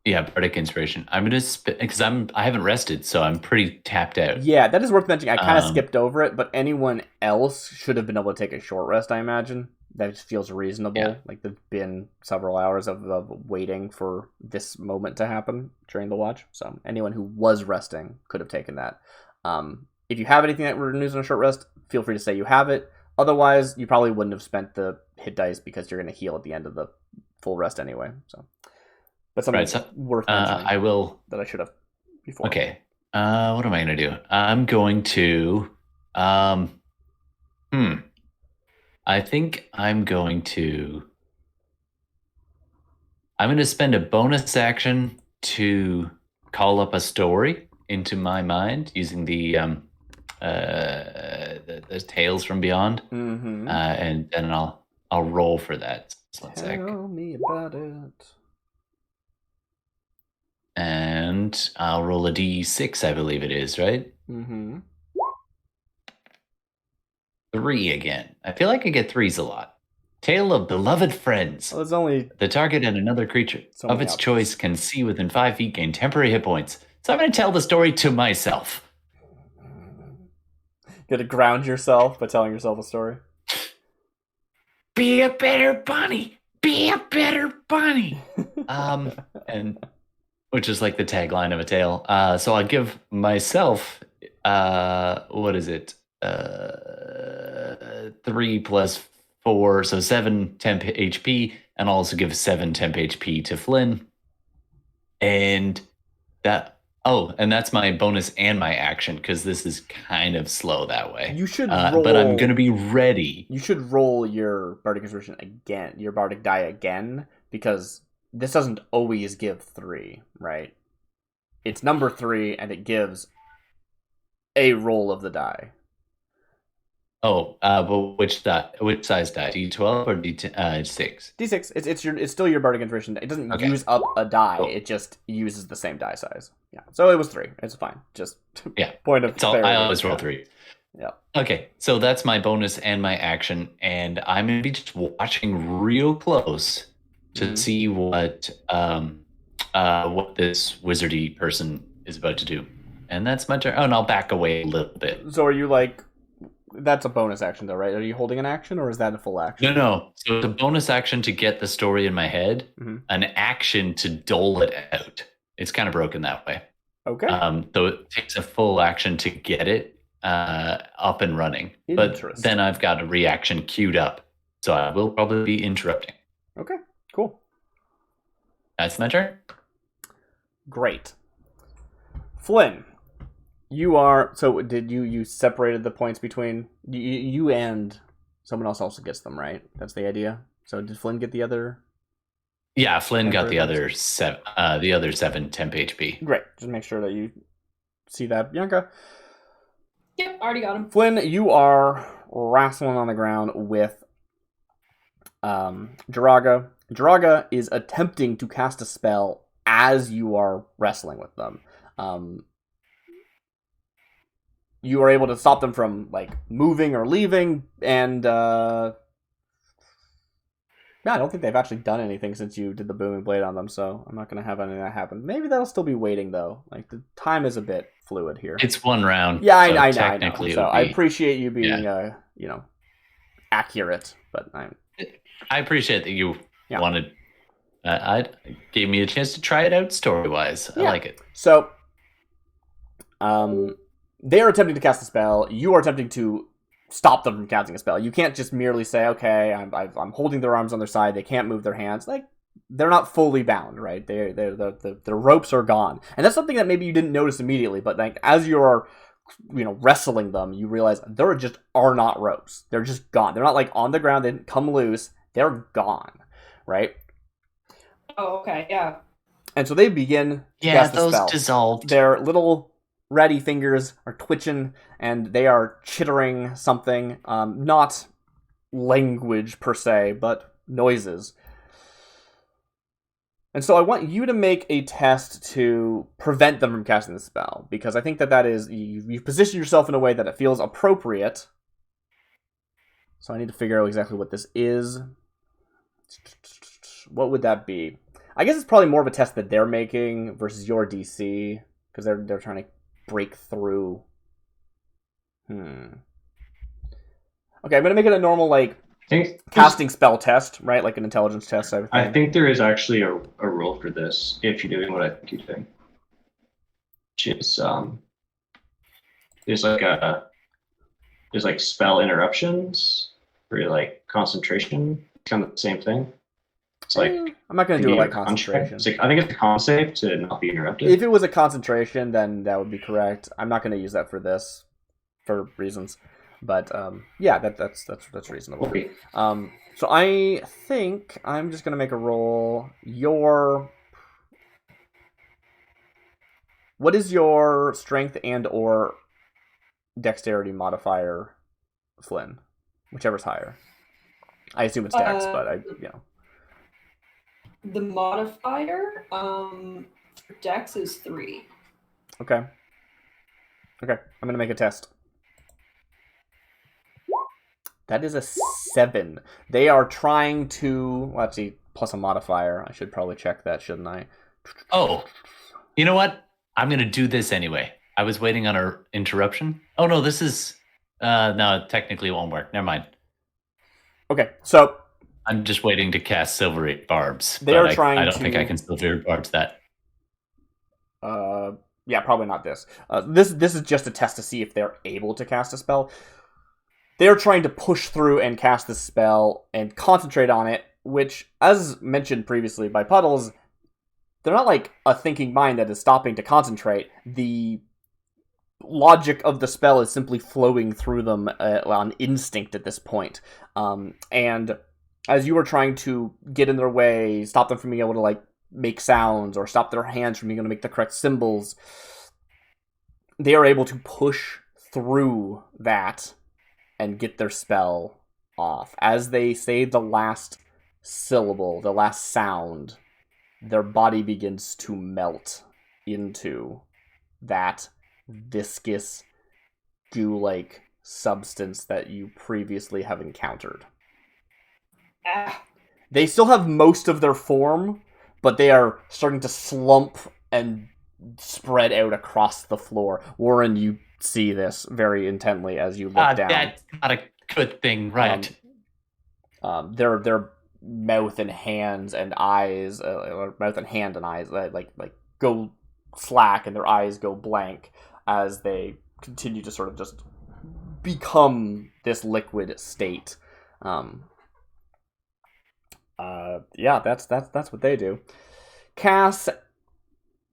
Yeah, Bardic Inspiration. I'm gonna because I haven't rested, so I'm pretty tapped out. Yeah, that is worth mentioning. I kind of skipped over it, but anyone else should have been able to take a short rest, I imagine. That just feels reasonable. Yeah. Like there's been several hours of waiting for this moment to happen during the watch. So anyone who was resting could have taken that. If you have anything that renews on a short rest, feel free to say you have it. Otherwise, you probably wouldn't have spent the hit dice because you're going to heal at the end of the full rest anyway. So, but something worth mentioning. I will. That I should have before. Okay. What am I going to do? I'm going to. I think I'm going to. I'm going to spend a bonus action to call up a story into my mind using the Tales from Beyond, and then I'll roll for that. Tell me about it. And I'll roll a d6, I believe it is, right? 3 again. I feel like I get 3s a lot. Tale of beloved friends. Well, it's only the target and another creature of its choice can see within 5 feet, gain temporary hit points. So I'm going to tell the story to myself. You got to ground yourself by telling yourself a story. Be a better bunny. Be a better bunny. And which is like the tagline of a tale. So I'll give myself what is it? 3 plus 4, so 7 temp HP, and I'll also give 7 temp HP to Flynn. And that's my bonus and my action, because this is kind of slow that way. You should roll, but I'm going to be ready. You should roll your Bardic Inspiration again, your Bardic die again, because this doesn't always give 3, right? It's number 3, and it gives a roll of the die. Oh, but which size die? D12 or D6? D6. It's still your Bardic Inspiration. It doesn't use up a die. Cool. It just uses the same die size. Yeah. So it was 3. It's fine. Just point of clarity. I always roll 3. Yeah. Okay, so that's my bonus and my action, and I'm gonna be just watching real close to see what this wizardy person is about to do, and that's my turn. Oh, and I'll back away a little bit. So are you like? That's a bonus action, though, right? Are you holding an action, or is that a full action? No. So it's a bonus action to get the story in my head, an action to dole it out. It's kind of broken that way. Okay. Though it takes a full action to get it up and running. But then I've got a reaction queued up, so I will probably be interrupting. Okay, cool. That's my turn. Great. Flynn. You are, so did you separated the points between you and someone else also gets them, right? That's the idea. So did Flynn get the other? Yeah, Flynn got the other 7 temp HP. Great. Just make sure that you see that, Bianca. Yep, already got him. Flynn, you are wrestling on the ground with Jiraga. Jiraga is attempting to cast a spell as you are wrestling with them. You are able to stop them from like moving or leaving, and yeah, I don't think they've actually done anything since you did the booming blade on them, so I'm not going to have any of that happen. Maybe they'll still be waiting, though. Like, the time is a bit fluid here. It's one round. Yeah, so I know. technically So it would I be- appreciate you being, accurate, but I appreciate that you Yeah. wanted. I gave me a chance to try it out story-wise. I Yeah. like it. So, they are attempting to cast a spell. You are attempting to stop them from casting a spell. You can't just merely say, "Okay, I'm holding their arms on their side. They can't move their hands." Like, they're not fully bound, right? The ropes are gone, and that's something that maybe you didn't notice immediately. But like as you're, wrestling them, you realize there just are not ropes. They're just gone. They're not like on the ground. They didn't come loose. They're gone, right? Oh, okay, yeah. And so they begin to Yeah, cast the those spell. dissolved. Their little ratty fingers are twitching, and they are chittering something. Not language per se, but noises. And so I want you to make a test to prevent them from casting the spell, because I think that is, you've positioned yourself in a way that it feels appropriate. So I need to figure out exactly what this is. What would that be? I guess it's probably more of a test that they're making versus your DC, because they're trying to break through. Okay, I'm gonna make it a normal casting spell test, right? Like an intelligence test type of thing. I think there is actually a rule for this if you're doing what I think you're doing. Which is there's like spell interruptions or like concentration, kind of the same thing. It's like I'm not gonna do it like I concentration. think it's a con save to not be interrupted. If it was a concentration, then that would be correct. I'm not gonna use that for this, for reasons. But yeah, that's reasonable. Okay. So I think I'm just gonna make a roll. What is your strength and or dexterity modifier, Flynn? Whichever's higher. I assume it's dex, but The modifier for dex is 3. Okay, I'm gonna make a test. That is a 7. They are trying to... Well, let's see, plus a modifier. I should probably check that, shouldn't I? Oh, you know what? I'm going to do this anyway. I was waiting on an interruption. Oh, no, this is... no, technically it won't work. Never mind. Okay, so... I'm just waiting to cast Silvery Barbs. They are trying I don't to... think I can Silvery Barbs that. Yeah, probably not this. This is just a test to see if they're able to cast a spell. They're trying to push through and cast the spell and concentrate on it, which, as mentioned previously by Puddles, they're not like a thinking mind that is stopping to concentrate. The logic of the spell is simply flowing through them on instinct at this point. And as you are trying to get in their way, stop them from being able to like make sounds or stop their hands from being able to make the correct symbols, they are able to push through that and get their spell off. As they say the last syllable, the last sound, their body begins to melt into that viscous, goo-like substance that you previously have encountered. They still have most of their form, but they are starting to slump and spread out across the floor. Warren, you see this very intently as you look down. That's not a good thing, right? Their mouth and hands and eyes, or mouth and hand and eyes, like go slack, and their eyes go blank as they continue to sort of just become this liquid state. Yeah, that's what they do. Cass,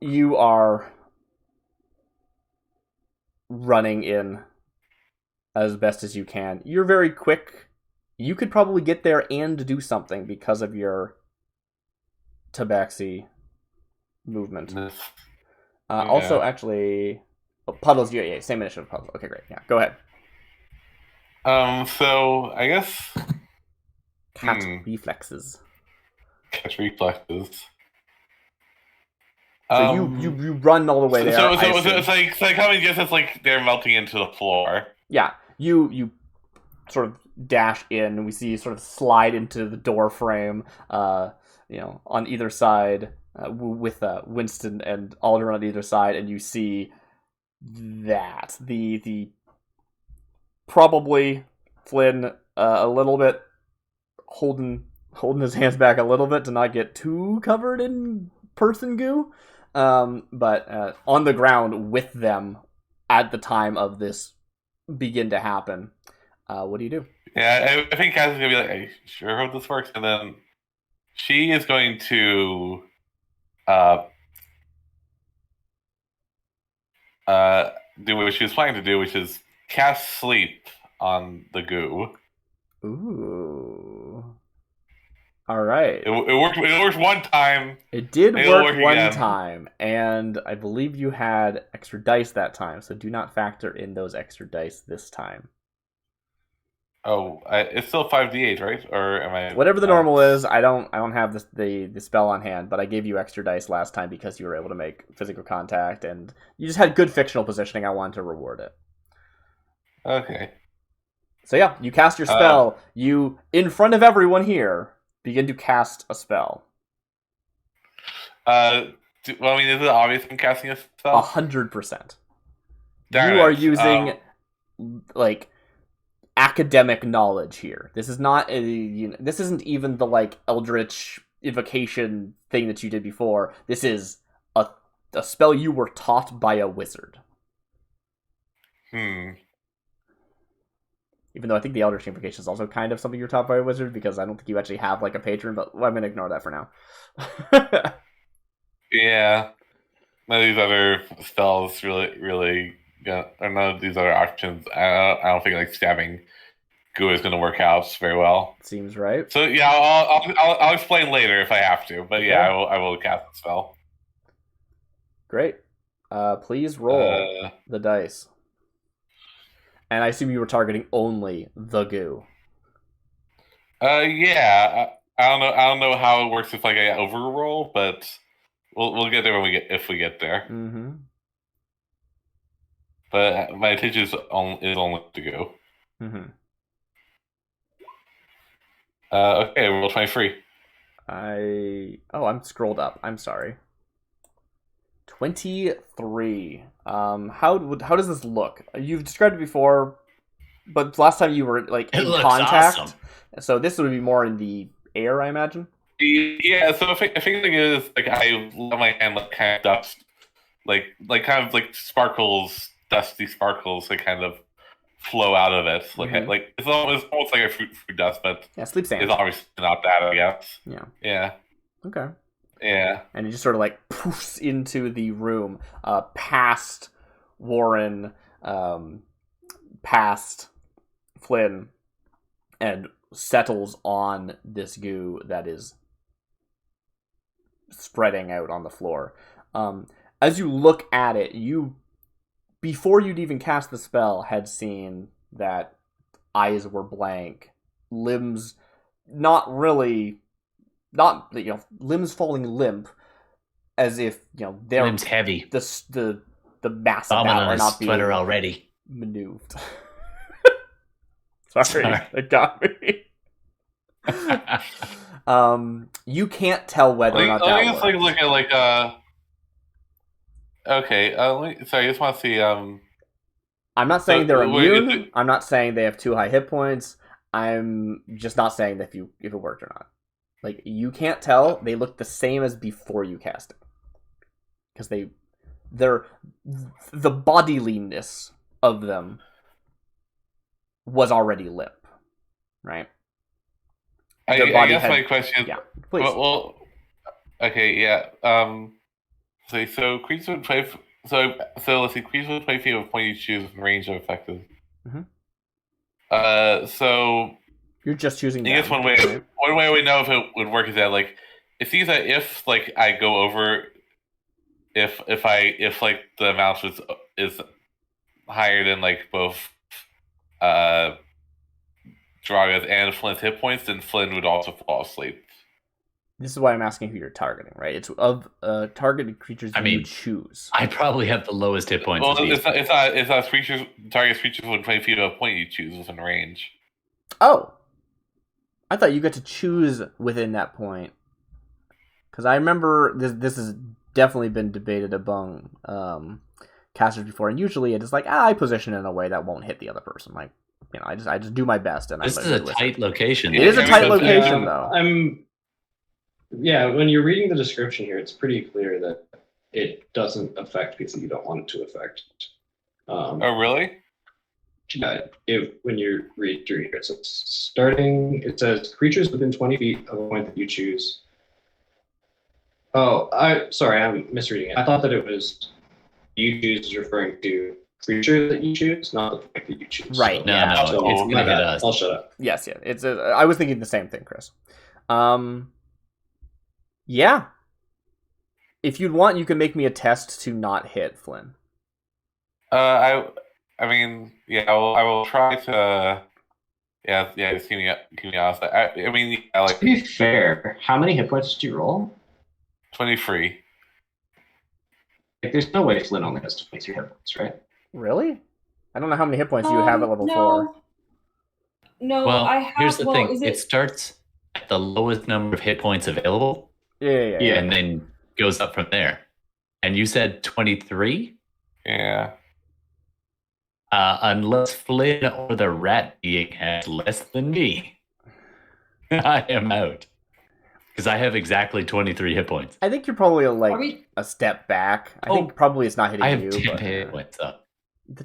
you are running in as best as you can. You're very quick. You could probably get there and do something because of your tabaxi movement. Also, actually, Oh, Puddles, yeah, same initiative. Puddles. Okay, great. Yeah, go ahead. So I guess Cat reflexes. catch reflexes. So you run all the way there. So it's like how many guess it's like they're melting into the floor. Yeah, you sort of dash in. We see you sort of slide into the door frame. On either side, with Winston and Alder on either side, and you see that the probably Flynn a little bit holding his hands back a little bit to not get too covered in person goo. But on the ground with them at the time of this begin to happen. What do you do? Yeah, I think Cass is gonna be like, "I sure hope this works," and then she is going to do what she was planning to do, which is cast sleep on the goo. Ooh. All right. It worked. It worked one time. It did work one again. time, and I believe you had extra dice that time, so do not factor in those extra dice this time. Oh, it's still 5d8, right? Or am I? Whatever the normal is, I don't have the spell on hand, but I gave you extra dice last time because you were able to make physical contact, and you just had good fictional positioning. I wanted to reward it. Okay. So yeah, you cast your spell. You, in front of everyone here, begin to cast a spell. Is it obvious I'm casting a spell? 100%. Darn You it. are using academic knowledge here. This is not this isn't even the eldritch evocation thing that you did before. This is a spell you were taught by a wizard. Even though I think the eldritch invocation is also kind of something you're taught by a wizard, because I don't think you actually have a patron, but I'm going to ignore that for now. Yeah. None of these other spells really, or none of these other options. I don't think stabbing goo is going to work out very well. Seems right. So yeah, I'll explain later if I have to. But yeah, Okay. I will cast the spell. Great. Please roll the dice. And I assume you were targeting only the goo. Yeah. I don't know how it works if I overroll, but we'll get there if we get there. Mm-hmm. But my attention is only to go. Mm-hmm. Okay, roll 23. I'm scrolled up. I'm sorry. 23. How does this look? You've described it before, but last time you were in contact. Awesome. So this would be more in the air, I imagine. Yeah, so I think it is I let my hand kind of dust, kind of sparkles, dusty sparkles that kind of flow out of it. It's almost like a fruit dust, but sleep sand. It's obviously not that, I guess. Yeah. Yeah. Okay. Yeah. And it just sort of poofs into the room, past Warren, past Flynn, and settles on this goo that is spreading out on the floor. As you look at it, before you'd even cast the spell, had seen that eyes were blank, limbs limbs falling limp, as if they're limbs heavy. The mass of Vomit that on are his not being sweater already. maneuvered. Sorry, it got me. You can't tell whether or not that let me works. just look at okay. Sorry, I just want to see. I'm not saying they're immune. I'm not saying they have too high hit points. I'm just not saying that if it worked or not. You can't tell. They look the same as before you cast it, because they're the bodiliness of them was already limp, right? I guess my question. Yeah, please. Well, okay, yeah. So creatures would play. So let's see. Creatures would play field of point you choose with range of effective. Mm-hmm. So you're just choosing. I guess one way we know if it would work is that it seems that if I go over, if the mouse was is higher than like both Draga's and Flynn's hit points, then Flynn would also fall asleep. This is why I'm asking who you're targeting, right? It's of targeted creatures you choose. I probably have the lowest hit points. Well, it's not creatures. Target creatures within 20 feet of a point you choose within range. Oh, I thought you got to choose within that point. Because I remember this has definitely been debated among casters before, and usually it is like I position it in a way that won't hit the other person. Like, you know, I just do my best. And this is a tight location. It is a tight location, though. When you're reading the description here, it's pretty clear that it doesn't affect people you don't want it to affect. Oh, really? Yeah, when you read through here, so it says creatures within 20 feet of a point that you choose. Oh, I'm misreading it. I thought that it was you choose is referring to creature that you choose, not the point that you choose. Right. No, it's gonna hit us. I'll shut up. Yes, yeah. I was thinking the same thing, Chris. Yeah. If you'd want, you can make me a test to not hit Flynn. I mean, yeah, I will try to. Yeah. Just keep me honest. I mean, To be fair, how many hit points did you roll? 23. Like, there's no way Flynn only has 23 hit points, right? Really? I don't know how many hit points you have at level 4. No, well, I have. Here's the thing. It starts at the lowest number of hit points available. Yeah. And then goes up from there. And you said 23? Yeah. Unless Flynn or the rat being has less than me, I am out. Because I have exactly 23 hit points. I think you're probably a step back. I think probably it's not hitting you. I have 10 hit points up.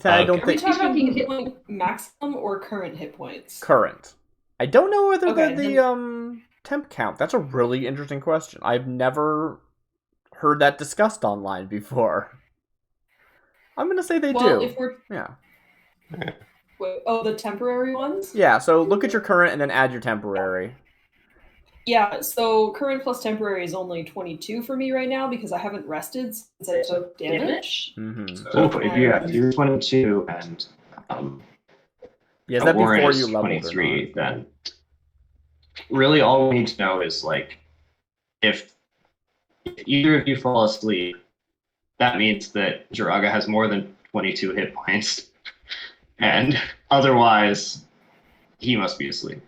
I don't Are we think talking hit point maximum or current hit points? Current. I don't know whether the temp count. That's a really interesting question. I've never heard that discussed online before. I'm gonna say they do. If we're yeah. Wait, the temporary ones? Yeah. So look at your current and then add your temporary. Yeah, so current plus temporary is only 22 for me right now because I haven't rested since I took damage. Mm-hmm. So if you're 22 and is that Warren before is you leveled 23, then really all we need to know is like if either of you fall asleep, that means that Jiraga has more than 22 hit points, and otherwise he must be asleep.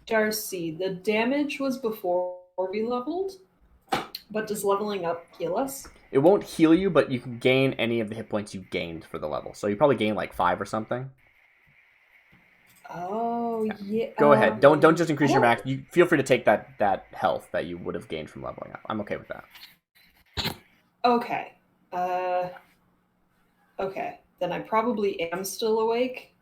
Darcy, the damage was before we leveled, but does leveling up heal us? It won't heal you, but you can gain any of the hit points you gained for the level. So you probably gain like 5 or something. Oh yeah. Go ahead. Don't just increase your max. You feel free to take that health that you would have gained from leveling up. I'm okay with that. Okay. Okay. Then I probably am still awake.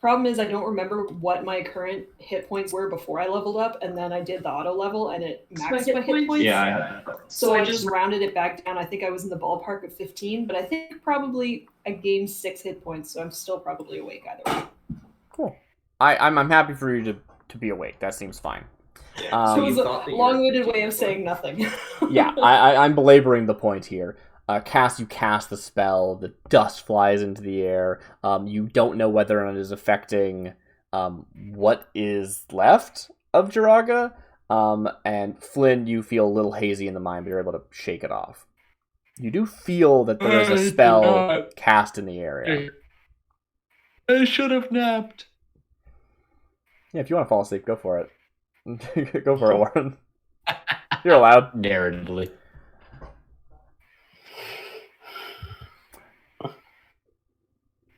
Problem is, I don't remember what my current hit points were before I leveled up, and then I did the auto level, and it maxed my hit points. Yeah. So I just rounded it back down. I think I was in the ballpark of 15, but I think probably I gained 6 hit points, so I'm still probably awake either way. Cool. I'm happy for you to be awake. That seems fine. So it was a long-winded way of saying nothing. Yeah, I'm belaboring the point here. You cast the spell, the dust flies into the air. You don't know whether or not it is affecting what is left of Jiraga. And Flynn, you feel a little hazy in the mind, but you're able to shake it off. You do feel that there is a spell cast in the area. I should have napped. Yeah, if you want to fall asleep, go for it. Go for it, Warren. You're allowed. Narratively.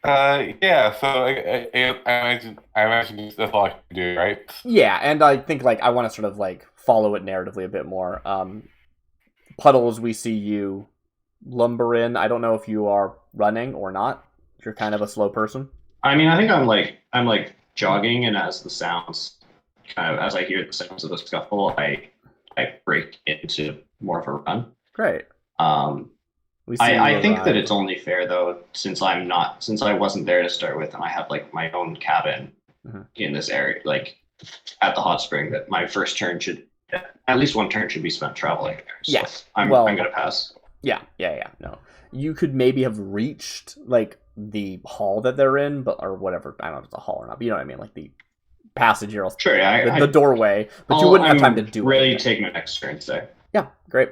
Yeah, so I imagine that's all I can do, right? Yeah, and I think I want to sort of follow it narratively a bit more. Puddles, we see you lumber in. I don't know if you are running or not. You're kind of a slow person. I mean, I think I'm jogging, and as I hear the sounds of the scuffle, I break into more of a run. Great. I think that it's only fair though, since I wasn't there to start with, and I have my own cabin in this area, at the hot spring, that my first turn at least one turn should be spent traveling. So yes. I'm gonna pass. Yeah. No, you could maybe have reached like the hall that they're in, but or whatever. I don't know if it's a hall or not, but you know what I mean, like the passage or Sure, yeah, the doorway. But you wouldn't have time to do it. Ready to take my next turn, so. Yeah, great.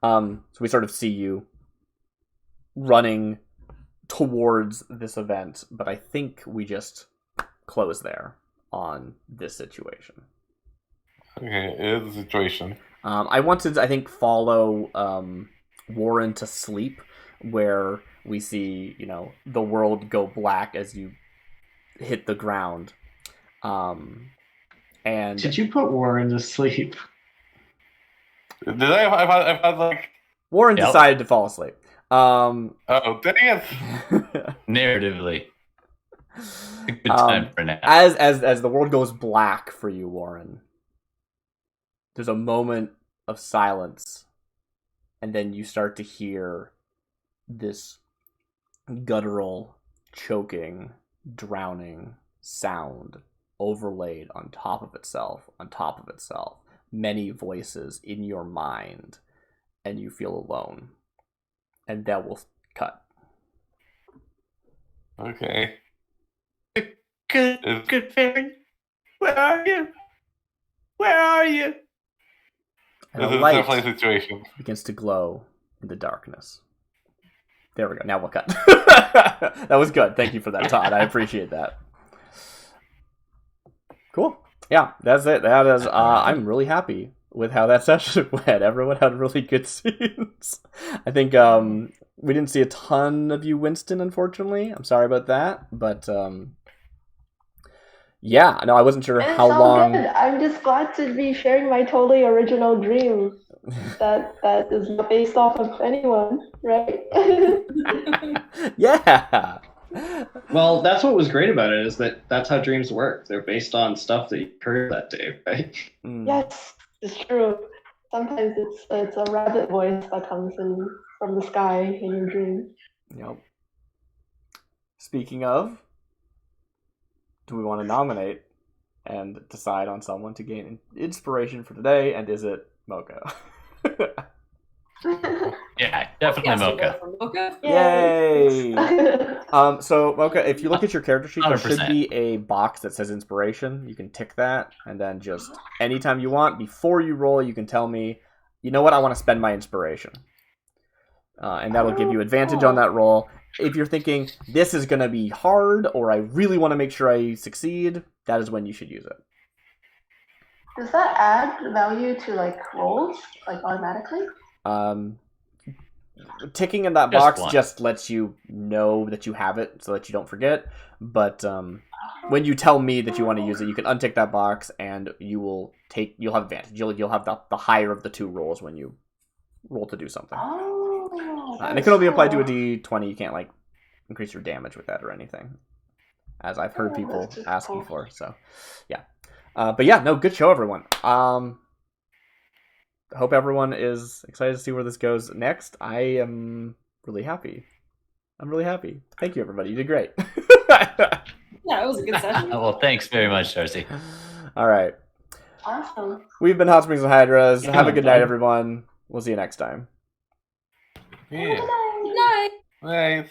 So we sort of see you running towards this event, but I think we just close there on this situation. Okay, it is a situation. I wanted, I think, follow Warren to sleep, where we see, the world go black as you hit the ground. And Did you put Warren to sleep? Did I've had like... Warren decided to fall asleep. Oh, dang it! Narratively. A good time for now. As the world goes black for you, Warren, there's a moment of silence, and then you start to hear this guttural, choking, drowning sound overlaid on top of itself, many voices in your mind, and you feel alone. And that will cut. Okay. Good fairy. Where are you? And a This is light definitely a situation. begins to glow in the darkness. There we go. Now we'll cut. That was good. Thank you for that, Todd. I appreciate that. Cool. Yeah, that's it. That is. I'm really happy with how that session went. Everyone had really good scenes. I think we didn't see a ton of you, Winston, unfortunately. I'm sorry about that, but yeah, no, I wasn't sure It's how all long. good. I'm just glad to be sharing my totally original dream that is not based off of anyone, right? Yeah. Well, that's what was great about it, is that's how dreams work. They're based on stuff that you heard that day, right? Yes, it's true. Sometimes it's a rabbit voice that comes in from the sky in your dream. Yep. Speaking of, do we want to nominate and decide on someone to gain inspiration for today? And is it Mocha? Yeah, definitely Yes, we'll Mocha. go for Mocha. Yay! So Mocha, if you look at your character sheet, there should 100%. be a box that says inspiration. You can tick that, and then just anytime you want, before you roll, you can tell me, you know what, I want to spend my inspiration. And that'll give you advantage on that roll. If you're thinking, this is going to be hard, or I really want to make sure I succeed, that is when you should use it. Does that add value to like rolls, like automatically? Ticking in that Just box one. just lets you know that you have it so that you don't forget. But when you tell me that you want to use it, you can untick that box and you'll have advantage. You'll have the higher of the two rolls when you roll to do something. Oh, And it can only apply to a d20. You can't like increase your damage with that or anything, as I've heard people that's just asking cool. for. So yeah, but yeah, no, good show, everyone. Hope everyone is excited to see where this goes next. I am really happy. Thank you, everybody. You did great. Yeah, it was a good session. Well, thanks very much, Darcy. All right. awesome. We've been Hot Springs and Hydras. Yeah, Have a good night, bye. everyone. We'll see you next time. Yeah. Good night. Nice.